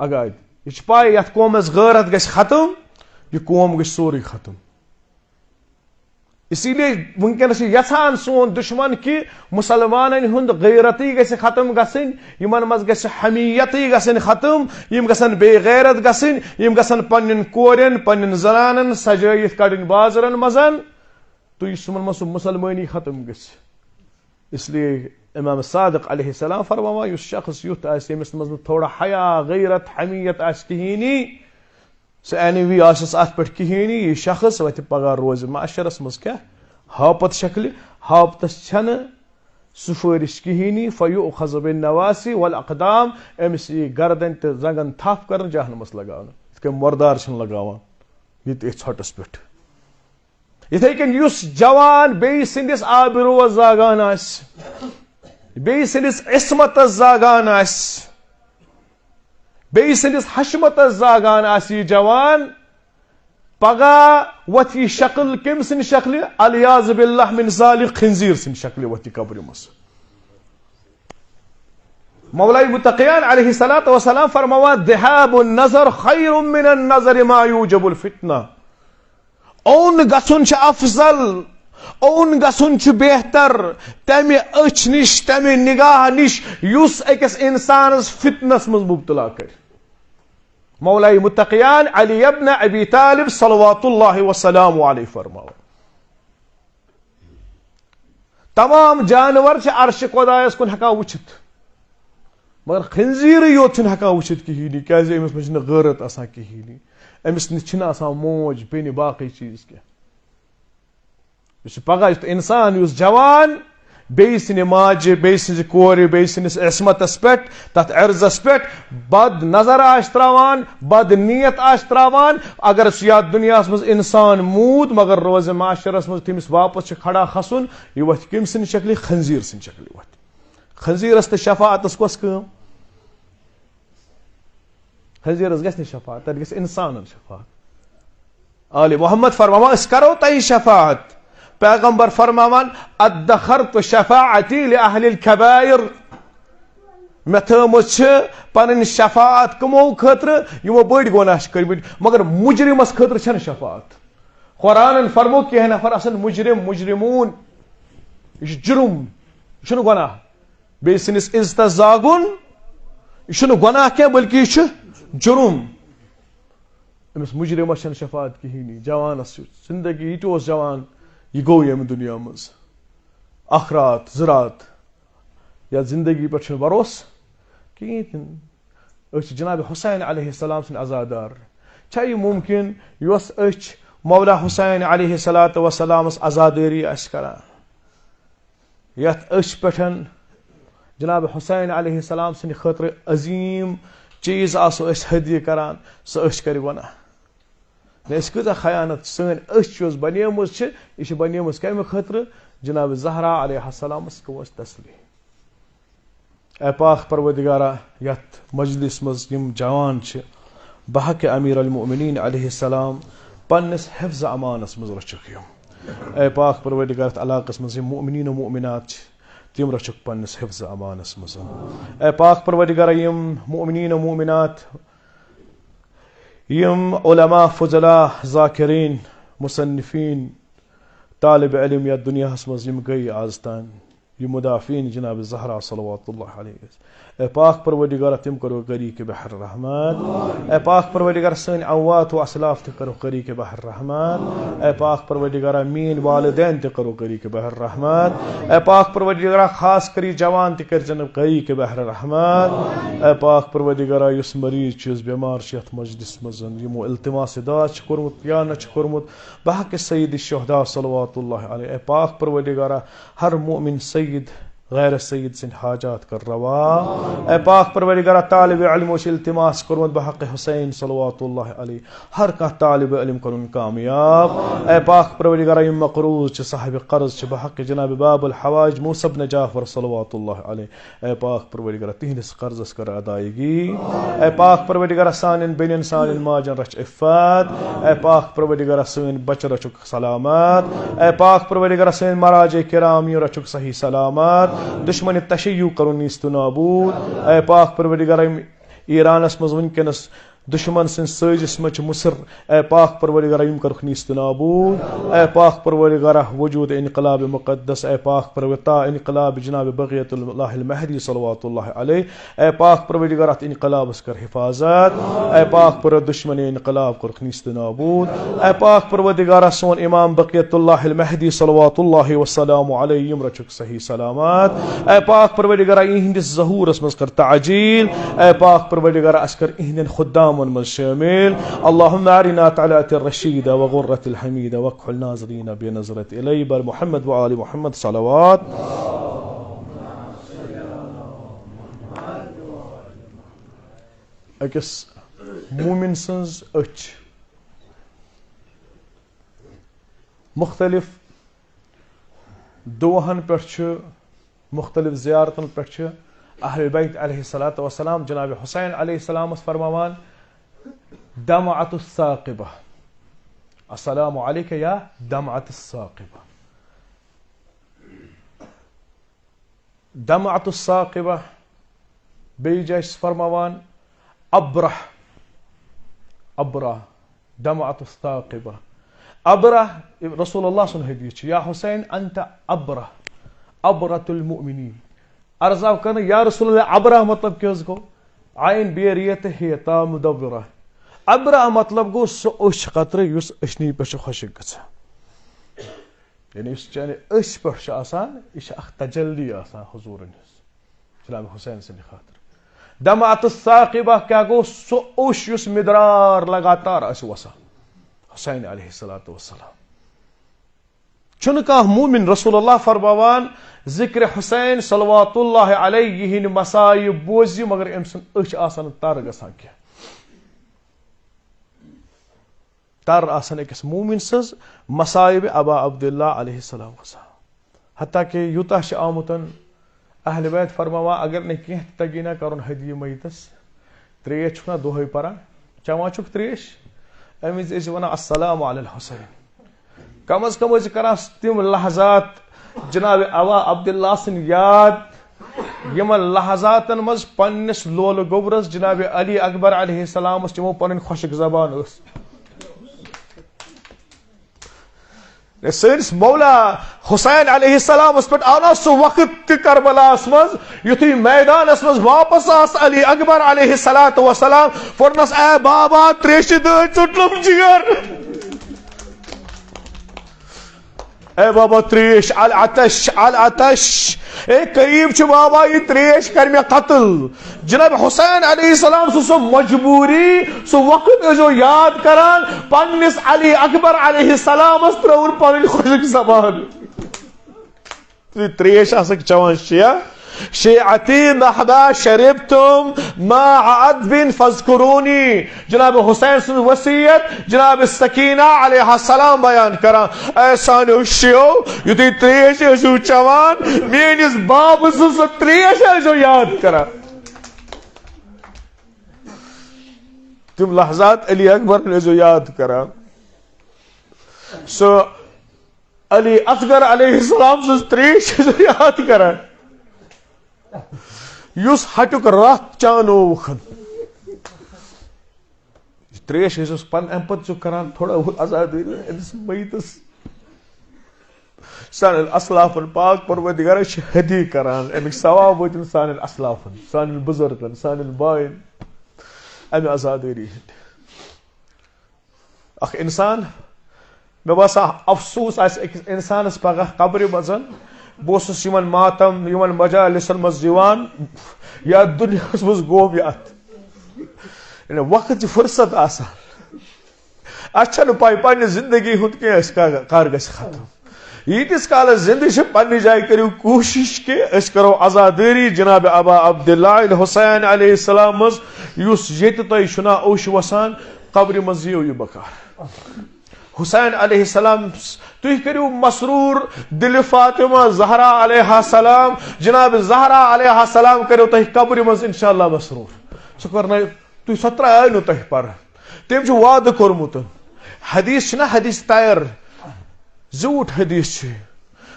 आगाद, यह पाए ये कौमस गैरत गि खत्म यह कौम गई सोरे खत्म। इसीलिए वनकस यछान सोन दुश्मन कि मुसलमान हुंद गैरती गसे खत्म गसन, यमन मज गसे हमीयती गसन खत्म, यम गसन बेगैरत गसन, यम गसन पन्न कोरन पन्न जनानन सजायित कड़न बाजरन मजन, तो यह मुसलमानी खत्म गस। इसलिए इमाम सादिक अलैहिस्सलाम फरमावा युस शख्स युथ आसे यमिस मज थोड़ा हया गैरत हमीयत आस कहिनी सह एनवी आसस अत पे कहिनी, यह शख्स वत पगह रोज माशरस मज क्या हापत शक्ल, हापतस छन सुफारिश कहिनी, फयुखज़ बिन्नवासी वल अक़दाम, अमिस यह गर्दन तो जंगन थप कर जहनमस लगान, इथ मरदार छन लगावान ये छटस पे। इथे कन युस जवान बे सिंदिस आबिरोज जागान आस, बे सिंदिस इस्मतस जागान आस, बे सिंदिस हशमतस जागान आस, यह जवान पगह वथि शक्ल कम सिन शक्ल अलियाज़ बिल्लाह मिन ज़ालिक खिंजीर सिन शक्ल वथि कब्र मस। मौलाई मुत्तक़ियान अलैहिस्सलातु वस्सलाम फरमावा दिहाबुन नज़र खैरुम मिनन नज़र मा यूजबुल फितना। ओन गसुन छ अफजल, ओन गसुन छ बेहतर तमे अच निश तमे निगाह निश युस अकिस इंसानस फितनस मज मुब्तला कर। मौलाई मुत्तक़ियान अली इब्न अबी तालिब सल्लल्लाहु वसल्लम अलैहि फरमावा तमाम जानवर छ अर्श खुदायस कुन हका वुचित, मगर खिंजीर योत छन हका वुचित कहिनी, क्याज अमिस मज न गैरत आसान कहिनी, अमिस न आसान मौज बेनि बाकी चीज क्या। इस पगह इंसान युस जवान बेस माजे बेस कोर बेस इसमतस पे तथ अर्जस पे बद नजर आश त्रावान, बद नीयत आश त्रावान, अगर सह दुनिया मज इंसान मूद मगर रोज माशरस मज तमिस वापस खड़ा खसन, यह वथ कम सिन शक्ल खंजीर सिन शक्ल वथ। खंजीरस तो शफाअतस कस कम, खंजीरस गस शफाअत, तथ गस इंसान शफाअत। आले मोहम्मद फरमावा अस करो तय शफाअत, पैगंबर फरमावान अद्दखरतु शफाअती लिअहलिल कबाइर, मे थमस पन शफाअत कमो खतर यमो बड़ गुनाह कर, मगर मुजरिमस खतर छन शफाअत। कुरान फरमो कह नफर असन मुजरिम मुजरिमून, यह जुर्म यह गुनाह, बे सिनिस इज्जत जागुन यह गुनाह क्या बल्कि यह जुर्म। अमिस मुजरिमस छन शफाअत कहिनी, जवानस जिंदगी ये जवान यह गो यम दुनिया मज अखरात ज़रात या जिंदगी पे भरोस कहें। जनाब हुसैन अलैहिस्सलाम सिन अज़ादार यह मुमकिन युस मौला हुसैन अलैहिस्सलातु वस्सलामस अज़ादारी आस करान, यथ पे जनाब हुसैन अलैहिस्सलाम सिन खतर अजीम चीज आसो हदिय करान, सह कर गुनाह। कत खयानत सन बनियम यह बनियम कम खतर जनाब ज़हरा अलैहिस्सलामस गो तस्लीह। ए पाक परवदिगारा यथ मजलिस मज यम जवान बहक अमीर अल मोमिनीन अलैहिस्सलाम पन्नस हिफ्ज़ अमानस मज रचुक यम। ए पाक परवदिगार इलाकस मज यम मोमिनीन मोमिनात तिम रचुक पन्नस हिफ्ज़ अमानस मज। ए पाक परवदिगारा यम मोमिनीन मोमिनात यम उलमा फुजला ज़ाकिरीन मुसन्निफीन तालिब इल्म या दुनिया मज यम गई आज तान यह मुदाफीन जनाब ज़हरा सल्लल्लाहु अलैहि वसल्लम। ए पाक परवदिगार तिम करो गरी के बहर रहमत। ए पाक परवदिगार सन अवात व असलाफ ते करो गरी के बहर रहमत। ए पाक परवदिगार मीन वालिदैन ते करो गरी के बहर रहमत। ए पाक परवदिगार खास करी जवान ते कर जन गरी के बहर रहमत। ए पाक परवदिगार युस मरीज चीज बीमार यथ मजलिस मज यमो इल्तिमास दुआ कोर्मुत या न कोर्मुत बहक सय्यद शुहदा सल्लल्लाहु अलैहि। ए पाक परवदिगार हर मोमिन सय्यद गैर सय्यद सिन हाजात कर रवा। ए पाक परवदिगार तालिब इल्म इल्तिमास कोर्मुत बहक हुसैन सल्लल्लाहु अलैहि, हर का तालिब इल्म करुन कामयाब। ए पाक परवदिगार यम मकरूज साहिब कर्ज बहक जनाब बाबुल हवाइज मूसा इब्न जाफर सल्लल्लाहु अलैहि। ए पाक परवदिगार तिहनिस कर्जस कर अदायगी। ए पाक परवदिगार सानिन बेनिन सानिन माजन रच इफ़्फ़त। ए पाक परवदिगार सन बच रचुक सलामत। ए पाक परवदिगार सन मराज किराम रचुक सही सलामत, दुश्मन तशय्यु करुन नीस्त नाबूद। ए पाक परवदिगार ईरानस मज वनकनस दुश्मन सिंद साजिश मच मुसर ए पाक परवरदिगारा यम कर नीस्त नाबूद ए पाक परवरदिगारा वजूद इनकलाब मुक़द्दस ए पाक परवता इनकलाब जनाब बग़ियतुल्लाह महदी सल्लल्लाहु अलैहि ए पाक परवरदिगारा इनकलाब कर हिफाजत ए पाक पर दुश्मन इनकलाब कर नीस्त नाबूद ए पाक परवरदिगारा सोन इमाम बग़ियतुल्लाह महदी सल्लल्लाहु अलैहि यम रचुक सही सलामत ए पाक परवरदिगारा इहंदिस ज़हूरस मस कर ताजील ए पाक परवरदिगारा अस्कर इहंदन खुदाम من الشامل اللهم أرنا طلعة الرشيدة وغرة الحميدة واكحل ناظرين بنظرة إلي بل محمد وآل محمد صلوات أكس مؤمن سنز أج مختلف دوهن پرچ مختلف زيارتن پرچ أهل البيت عليه الصلاة والسلام جناب حسين عليه السلام فرمان دمعة الثاقبة السلام عليك يا دمعة الثاقبة دمعة الثاقبة بيجيش فرمان أبرح دمعة الثاقبة أبرح رسول الله صلى الله عليه وسلم يا حسين أنت أبرة المؤمنين أرزاق كان يا رسول الله أبرة مطلب كيزكو عين بيريته هي تا مدبرة أبرة مطلب گو سوش قطر يس اشني بش خشك گسا يعني يس يعني اش بش آسان إيش أخ تجلي آسان حضور الناس سلام حسين سني خاطر دمعة الثاقبة كا گو سوش يس مدرار لگاتار اس وسا حسين عليه الصلاة والسلام چونکہ مومن رسول اللہ فرماوان ذکر حسین صلوات اللہ علیہ ہن مصائب بوزی مگر امسن اچ آسان تر گسان کی تر آسان اکس مومن سز مصائب ابا عبداللہ علیہ السلام وسلام حتیٰ کہ یوتہ چھ آمتن اہل بیت فرماوا اگر نے کینہ تگینا کرن ہدیہ میتس تریش چھنا دوہے پران چما چھک تریش امیز از ونا السلام علی الحسین کم از کم از کران تم لحظات جناب ابا عبداللہ سن یاد یمن لحظاتن مز پنس لول گوبرس جناب علی اکبر علیہ السلام تمو پن خشک زبان اس سنس مولا حسین علیہ السلام اس پر آنا سو وقت کربلا مز یتھی میدان اس مز واپس آس علی اکبر علیہ السلام فرنس اے بابا تریش دے چٹلم جگر اے بابا تریش العطش اے قریب چھ بابا یہ تریش کر میں قتل جناب حسین علیہ السلام سو مجبوری سو وقت جو یاد کران پنس علی اکبر علیہ السلام اس ترور پن خشک زبان تریش اسک چوان شیا شيعتي نحبا شربتم ماء عذب فاذكروني جناب حسین سن وصیت جناب السکینہ علیہ السلام بیان کران ایسانو شیو یتی تریش جو چوان مینس باب سو تریش جو یاد کران تم لحظات علی اکبر نے جو یاد کران سو علی اصغر علیہ السلام سے تریش جو یاد کران یس ہٹک رات چانو وخن تریش اس پن امپت جو کران تھوڑا بہت آزاد اس میتس سان الاسلاف پاک پروردگار شہدی کران امیک ثواب وتن سان الاسلاف سان البزرگن سان الباین امی آزادی اخ انسان مے باسا افسوس اس انسانس پگہ قبر مزن بوسس یمن ماتم یمن مجالسن مز دیوان یا دنیا مز گوم یات یعنی وقت فرصت آسان اچھا پائی پنہ زندگی ہند کی کار گژھِ ختم یتس کالس زندگی پنہ جائے کریو کوشش کہ اس کرو عزاداری جناب ابا عبداللہ حسین علیہ السلام مز یس یت تہ چھنا اوش وسان قبر مز یو یہ بکار حسین علیہ السلام تھی کرو مسرور دل فاطمہ زہرا علیہ السلام جناب زہرا علیہ السلام کرو تہ قبر مز انشاءاللہ مسرور سہ کرنا تھی سہ ترٛایو نہٕ تۄہہِ پر تٔمۍ چھُ وعدٕ کوٚرمُت حدیث چھُنہ حدیث تیر زیوٗٹھ حدیث چھُ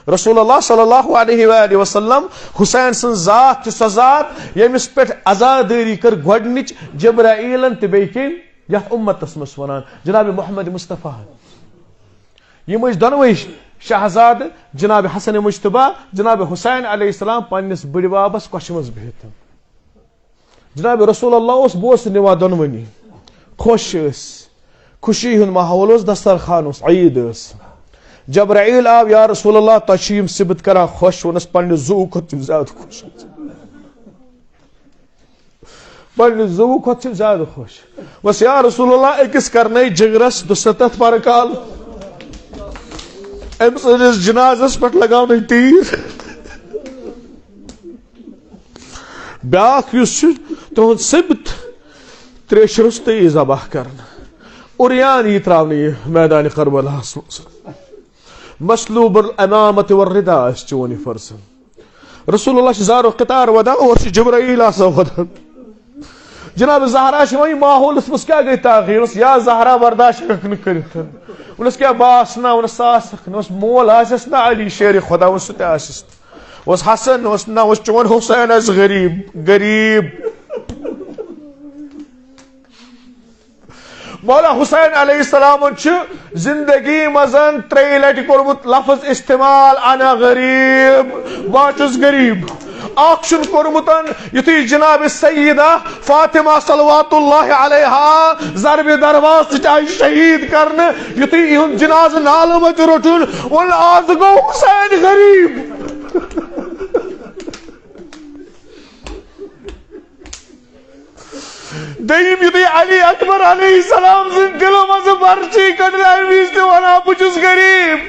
रसूलुल्लाह सल्लल्लाहु अलैहि वसल्लम हुसैन सन जात च सो जात यमिस पे आजादारी कर गोडनिच जिब्राइलन ते बेकिन या उम्मतस मस वनान जनाब मोहम्मद मुस्तफा यम दोनवे शहजाद जनाब हसन मुश्तबा जनाब हुसैन अलैहिस्सलाम पन्निस बड़बाबस कश मज बिहित जनाब रसूलुल्लाह बोस निवा दोनवनी खुश खुशी हुन माहौल दस्तरखान ईद जब्राइल आव या रसूलुल्लाह तशीम सिबत करा खुश वनस पन्ने जू खुद ज्यादा खुश पन्ने जू खुद ज्यादा खुश वस या रसूलुल्लाह अकिस करने जिगरस दुसतत पर काल अम सदिस जनाजस पे लगाने तीर ब्याख तुहद सिबत त्रेश रुस्त जबाह कर उरियान यह त्रावने मैदान करबला मसलूब अमामत वर्रिदा चोन फर्ज रसूलुल्लाह ज़ारो क़तार वदा और जिब्राइल वदा जनाब ज़हरा वही माहौल मस क्या गई तागीर या ज़हरा बर्दाश्त कर क्या बास ना वन सास मोल आस ना अली शेर खुदा वन सह हसन ना चोन हुसैन गरीब गरीब मौला हुसैन अलैहिस्सलाम जिंदगी मजन 3 लटि कोरमुत लफ्ज इस्तेमाल अना गरीब बाचुस गरीब आक्शन कोरमुतन युति जनाब सय्यदा फातिमा सल्लल्लाहु अलैहा ज़रब दरवाज आई शहीद करने युति इहुन जनाज नाल मत रोटुन उन आज गो हुसैन गरीब दयीम युति अली अकबर अलैहिस्सलाम जिन दिलों मज पर्ची कड़ला वीज वना बुचुस गरीब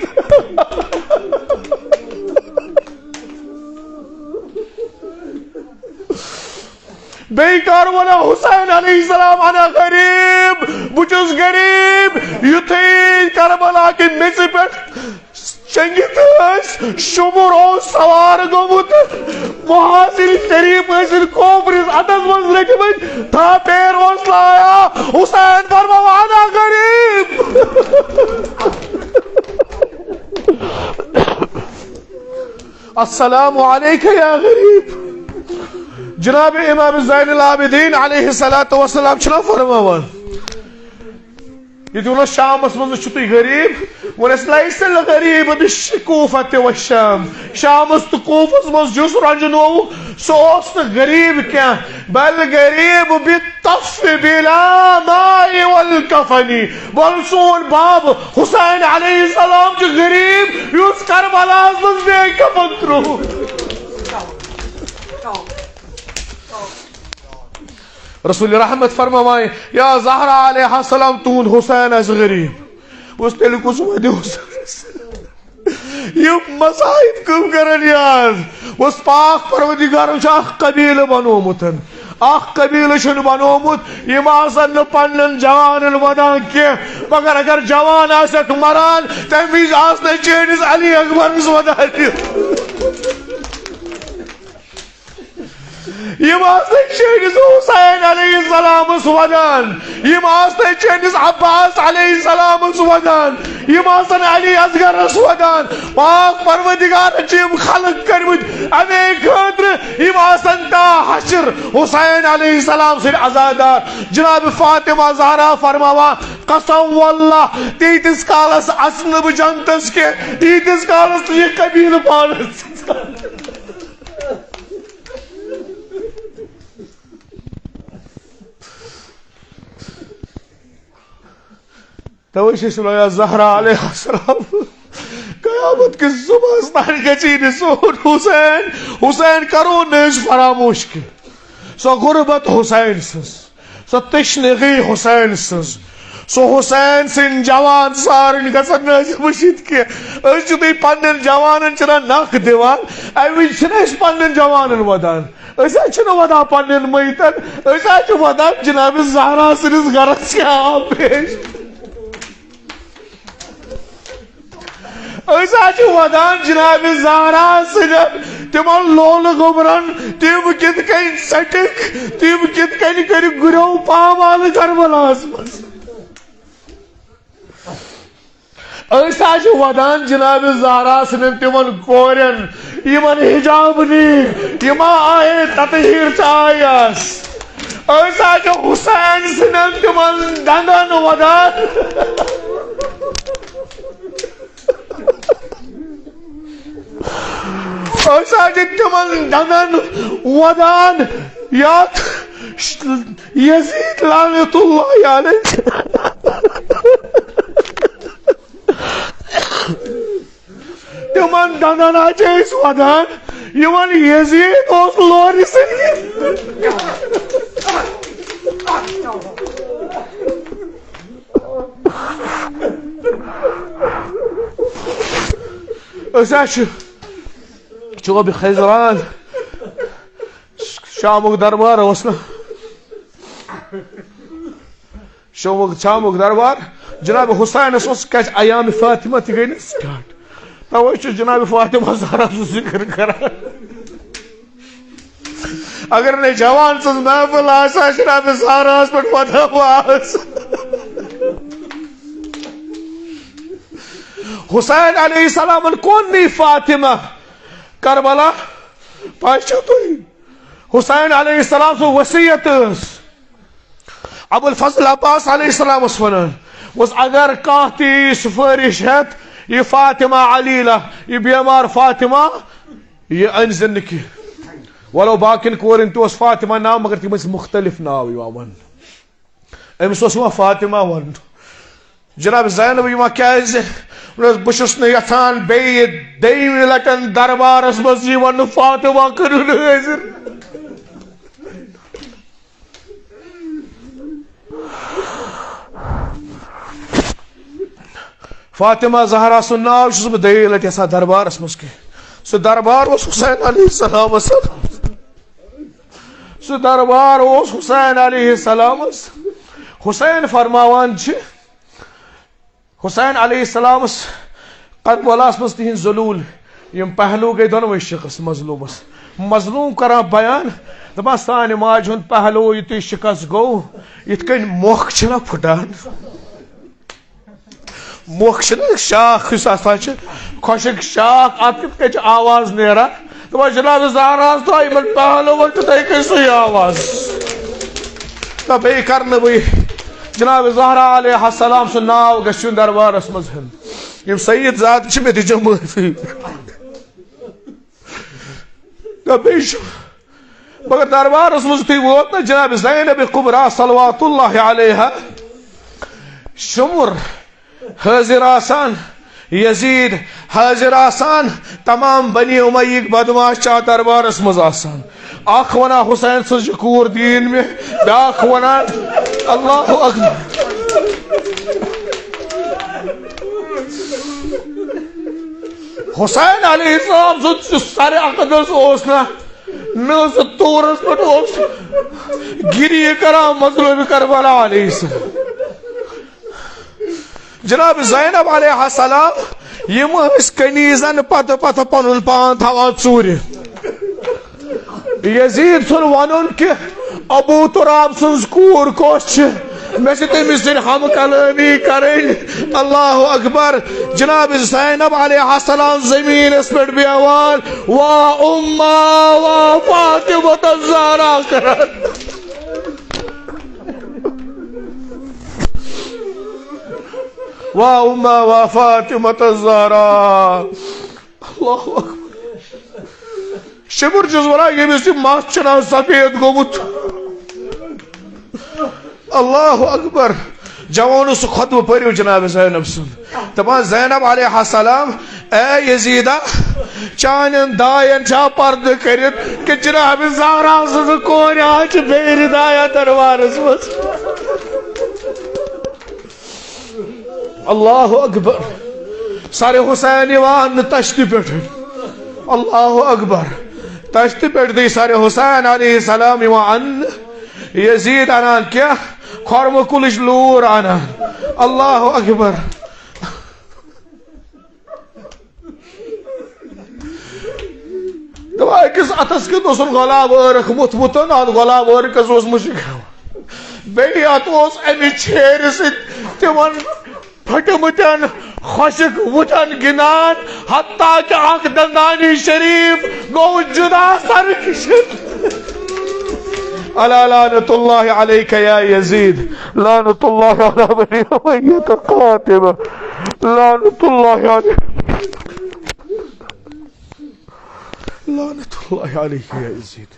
बेकार वना हुसैन अलैहिस्सलाम अना गरीब बुचुस गरीब युति करबला के मेज पे चंगित शुमुर सवार गोमुत मुहासिल शरीफ कोपरिस अदस मज लगिमत था पैर लाया हुसैन फरमाना गरीब अस्सलामु अलैका या गरीब जनाब इमाम ज़ैनुल आबिदीन अलैहिस्सलातु वस्सलाम छना फरमावन ये शामस मज गरीब वनस लैसल गरीब बिश्कूफत वश्शाम शामस तो कूफस मज जुस रंजनो सोस गरीब क्या बल गरीब बित्तफ बिला माई वल कफनी बल सोन बाब हुसैन अलैहिस्सलाम जो गरीब युस करबला मज बे कफन त्रो रसूल रहमत फरमाए या ज़हरा अलैहा सलाम तून हुसैन अस गरीब उस तेल कुछ वदे ये मसाइब कम करन यार उस पाक परवदिगार कबील बनोमुतन कबील बनोमुत यम आसन पन्न जवान वदान के मगर अगर जवान आसक मरान तम विज आसन चेनिस अली अकबर वदान यम चेनिस हुसैन अलैहिस्सलाम वदान यम चेनिस अब्बास अलैहिस्सलाम वदान यम अली असगर वदान पाक परवदिगार यम खलक करमुत अमे खतर यम ता हशर हुसैन अलैहिस्सलाम से आजादार जनाब फातिमा ज़हरा फरमावा कसम वल्लाह तीतिस कालस असनब जनतस के तीतिस कालस ये कबील पानस ज़हरा अलैहिस्सलाम कयामत के सुबह गचीन सोन हुसैन हुसैन करो नज फरामोश के सो गुरबत हुसैन सो तशनगी हुसैन सो हुसैन सिन जवान सारन गसन वशित के तुम पन्न जवान नख दिवान अवि पन्न जवान वदान वदान पन्न मैतन वदान जनाब ज़हरा सिस गरस क्या पेश वदान जनाब ज़हरा तिमो लोल गुमरन तिम कित कन सटिक तिम कित कन कर गुरो पामाल करबलास मज वदान जनाब ज़हरा सन तिमन कोरन यमन हिजाब नी यमा आए ततहीर आयस हुसैन सन तिमन दंगन वदान तिमन दंगन वदान यात यजीद लानतुल्लाह अलैह तिमन दंदन वदान यमन यजीद लोर चौब खैजरान शामुक दरबार शामुक दरबार जनाब हुसैन अयाम फातिमा गई ना स्टार्ट तवे जनाब फातिमा ज़हरा जिक्र कर अगर ने जवान सज महफिल आसा जनाब ज़हरा पे वदावास हुसैन अलैहिस्सलाम कौन नहीं फातिमा करबला पाशा तो हुसैन अलैहिस्सलाम सो वसीयत अबुल फजल अब्बास अलैहिस्सलाम वनान अगर कह ती सिफारिश हेत ये फातिमा अलीला ये बेमार फातिमा ये अन जिंदगी वलो बाकिन कोरिन तो फातिमा नाम मगर तम मुख्तलिफ नाव वन अमिस फातिमा वन जनाब ज़ैनब क्या बहुस यथान बे दयमी लटन दरबारस मज वन फातिमा करू हाजिर फातिमा ज़हरा सुन नाव दयी लट यसा दरबारस मज सह दरबार हुसैन अलैहिस्सलाम सह दरबार हुसैन अलैहिस्सलाम हुसैन फरमावान हुसैन अलैहिस्सलाम करबलास मज तिहिंद ज़ुलूल यम पहलू गई दोनों शिकस मजलूमस मजलूम करा बयान दपान सान माज हुंद पहलू यु शिकस गो इत कन मोख छना फुटान मोख शाख खुशक शाख अत कित आवाज नेरा दपान जनाब ज़हरा तो इन पहलू तो तह सही आवाज तो बे कर जनाब ज़हरा अलैहिस्सलाम सु नाव गन दरबारस मज यम सईद जात मे दिजो माफी तो बे मगर दरबारस मज वोत ना जनाब ज़ैनब कुबरा सलवातुल्लाह अलैहा शुमुर हाजिर आसान यजीद हाजिर आसान तमाम बनी उमय्यक बदमाश दरबारस मज आसान अख वना हुसैन सज कूर दीन में बाख वना अल्लाहु अकबर हुसैन अलैहिस्सलाम सर अकदस ना तोरस पे गिरी करा मजलूम करबला अलैहिस्सलाम जनाब ज़ैनब अलैहिस्सलाम यम कनीजन पत पत पन पान थवान चूर यजीद सुन वन कि अबू तुराब सज कूर कस मे तमिस दिन हम कलामी करें अल्लाह अकबर जनाब ज़ैनब अलैहिस्सलाम जमीन पे बेवान वाह उम्मा वाह फातिमा ज़हरा करन वाह उम्मा वाह फातिमा ज़हरा अल्लाह अकबर शबुर जजवरा यमिस मस चना सफेद गोमुत अल्लाह अकबर जवान सह खुतब पढ़ो जनाब ज़ैनब सुन दपान ज़ैनब अलैहिस्सलाम ए यजीदा चान दायन छा पर्द कर कि जनाब ज़हरा सज कोर आज बेरिदाया दरबारस मज अल्लाह अकबर सारे हुसैन यवान तश्ती पे अल्लाह अकबर तश्ती पे दी सारे हुसैन अलैहिस्सलाम यवान यजीद अनान क्या खर्म कुलिश लूर अनान अल्लाह अकबर अकिस अतस कत गुलाब अर्ख मुतमुतन अत गुलाब अर्कस मुशिक बे अत अमि छेर सत तिमन फटमतन खुशक वुटन गिनान हत्ता कि अख दंदानी शरीफ गो जुदा सर अला लानतुल्लाह अलैका या यजीद लानतुल्लाह अला बनी उमय्यत कातिबा लानतुल्लाह अलैका या यजीद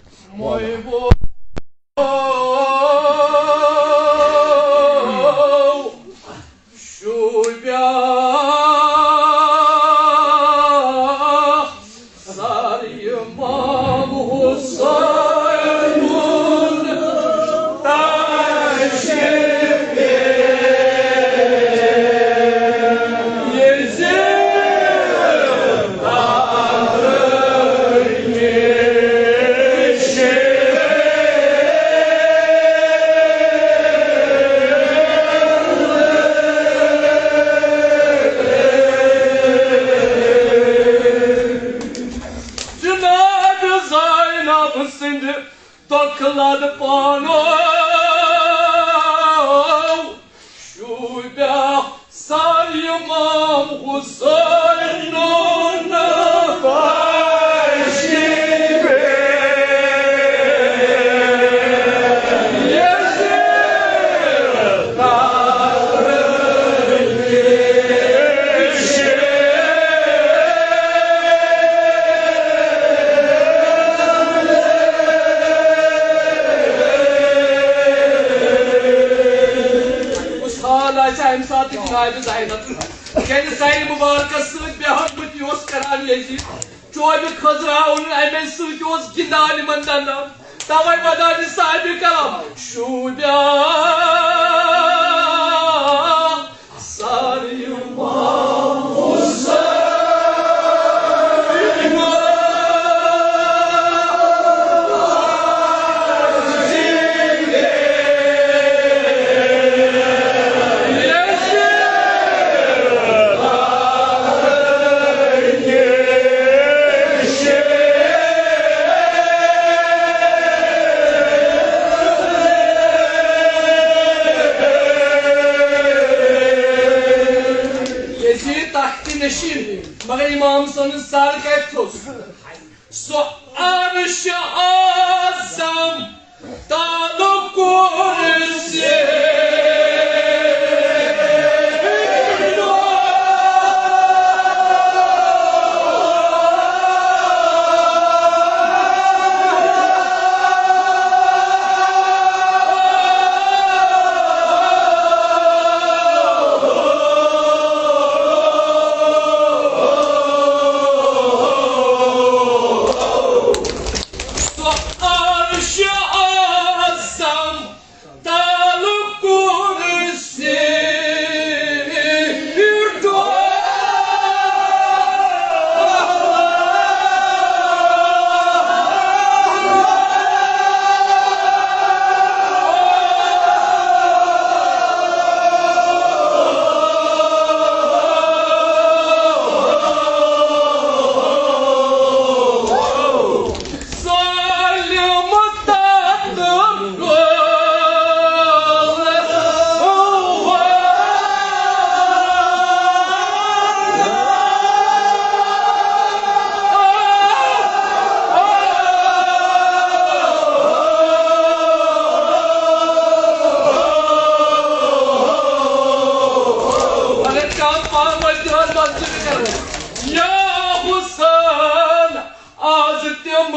Azıttım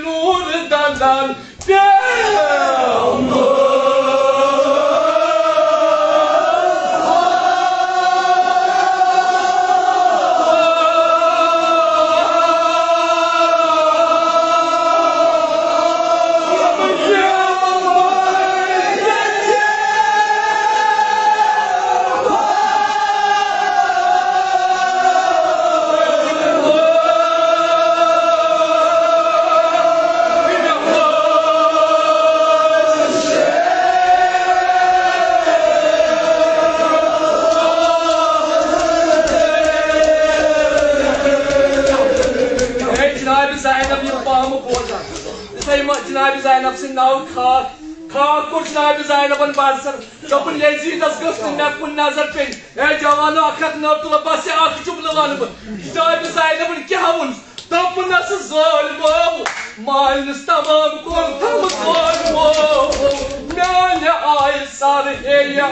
nurdan नाम बोझा जनाब ज़ैनब से नाव खाक खाक को जनाब ज़ैनबन बारसर जबन यजीदस गस मे कुन नजर पे ए जवानो अखत नतुल बस अख जुमल वन जनाब ज़ैनबन क्या वन तपनस ज़ालिमो माइनस तमाम कोन तम ज़ालिमो म्याने आय सार हेया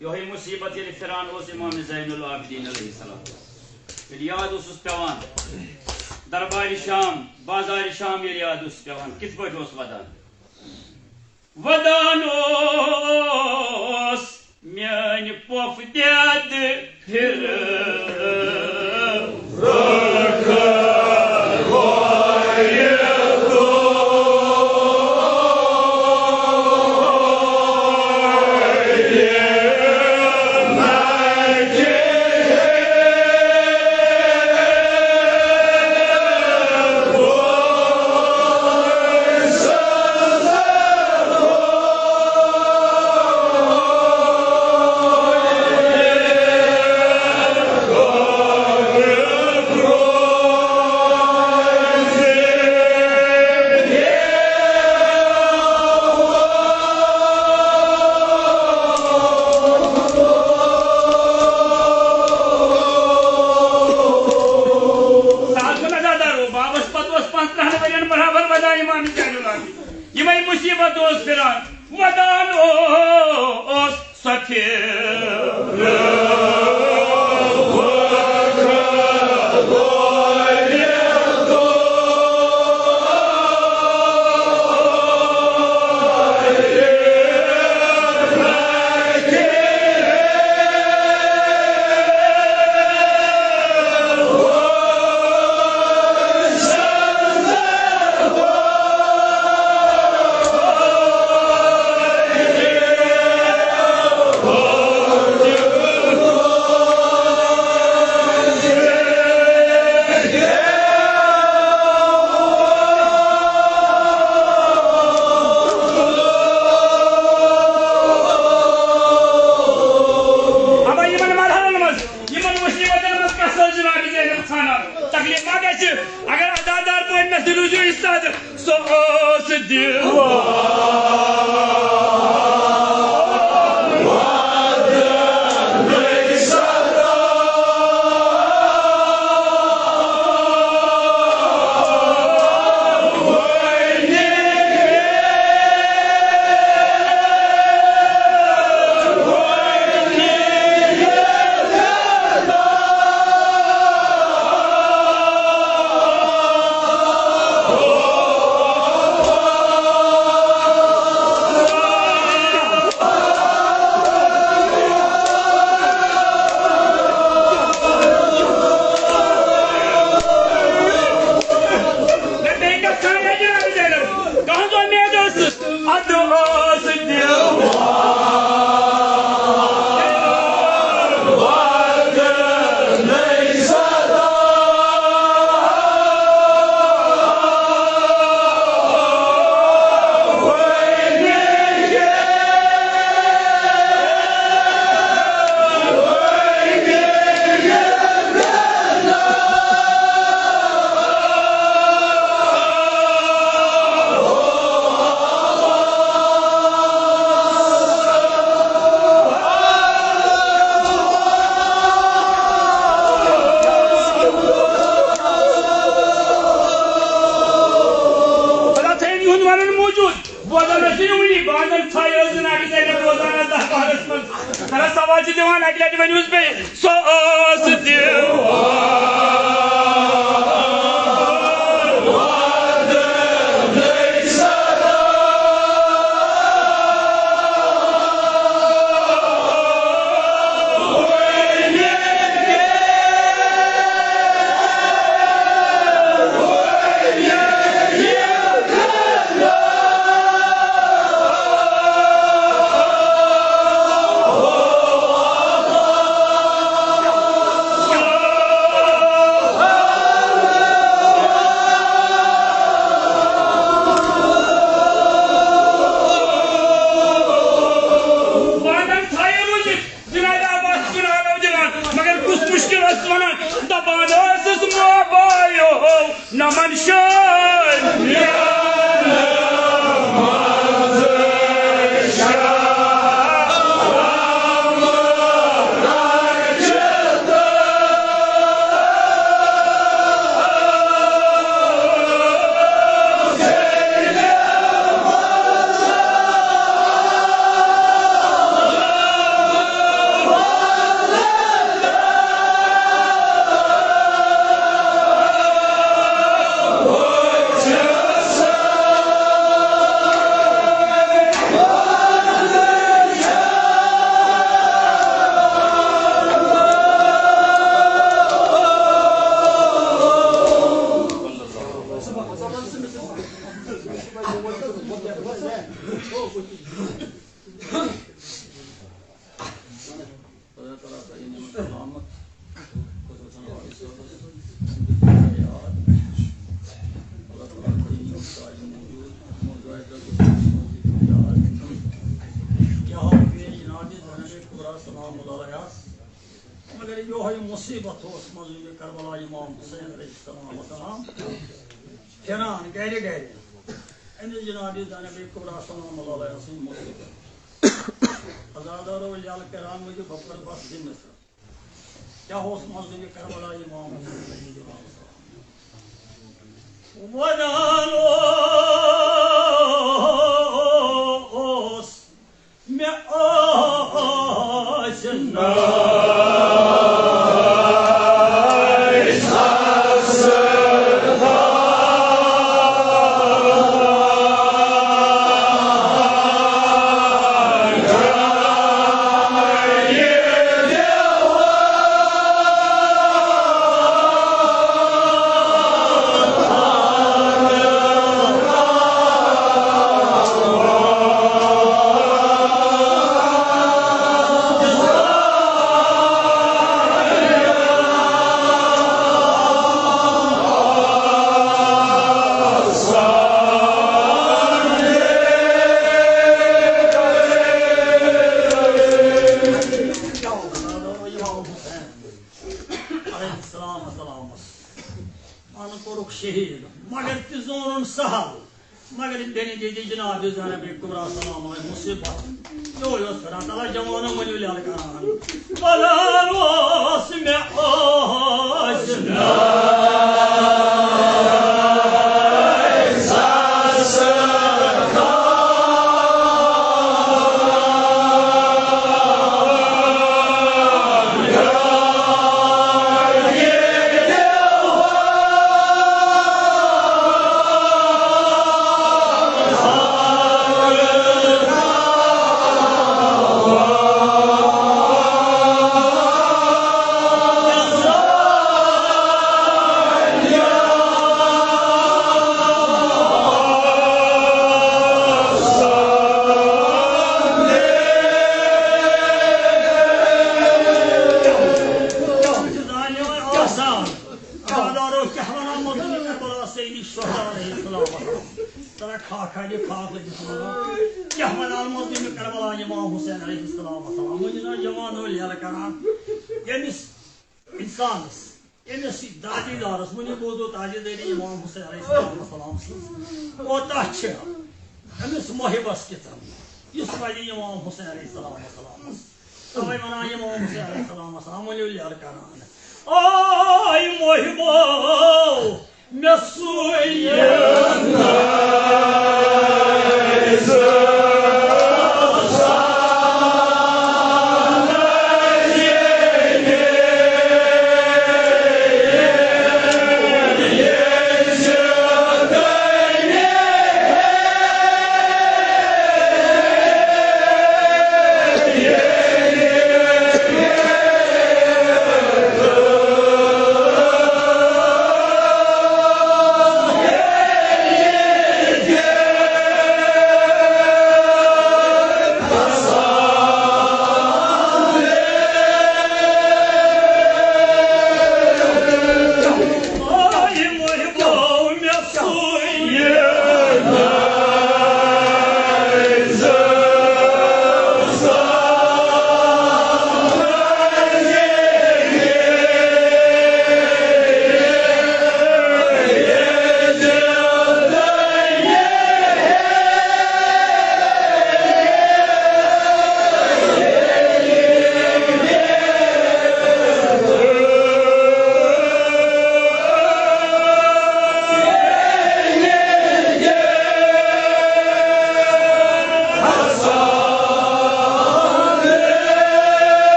Yohi musibet yeli firan o İmam Zeynul Abidin aleyhisselam. Yad usus pevan. Darbari Şam, Bazar-ı Şam yeli yad usus pevan. Kis bacos vadan. Vadanos meni pof ded आवाज दिवान अगले वनुस पे सो ओस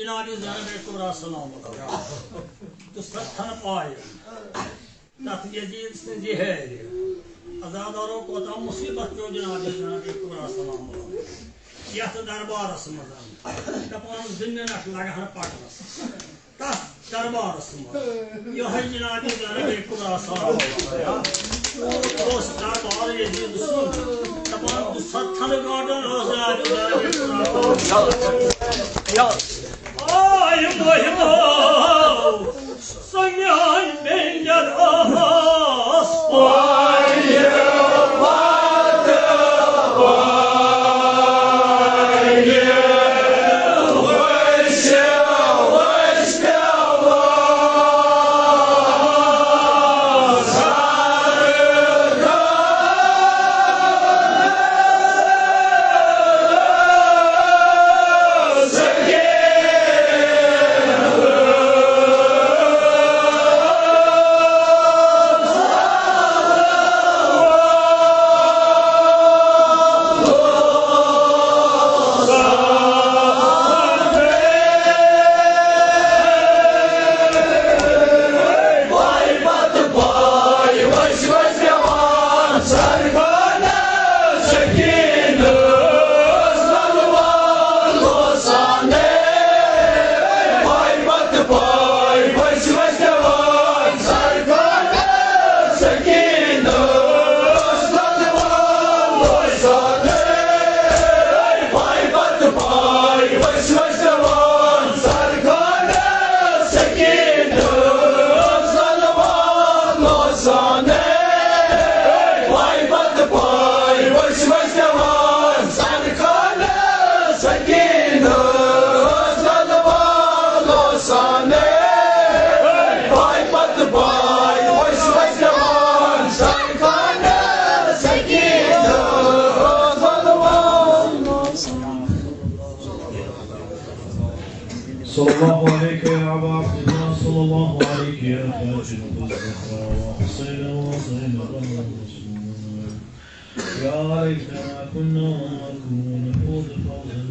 जनाब Kubra salam Dustat tanıp ayı Tat Yezid sinci heyri Azadaro kotam musibet jo Cenab-ı Kubra salam Yahtı darbarasımızdan Kapanız dinlen aşılaga hanıp bakmaz Tas darbarasımız Yohay Cenab-ı Kubra salam Dost darbar Yezid usun Kapanız dustat tanı gördün Cenab-ı Kubra salam Ay boyum Sanyan ben yaras صلى الله عليك يا أبا عبد الله صلى الله عليك يا فاطمة الزهراء وحسين وحسين يا ليتنا كنا نكون نفوز فوزا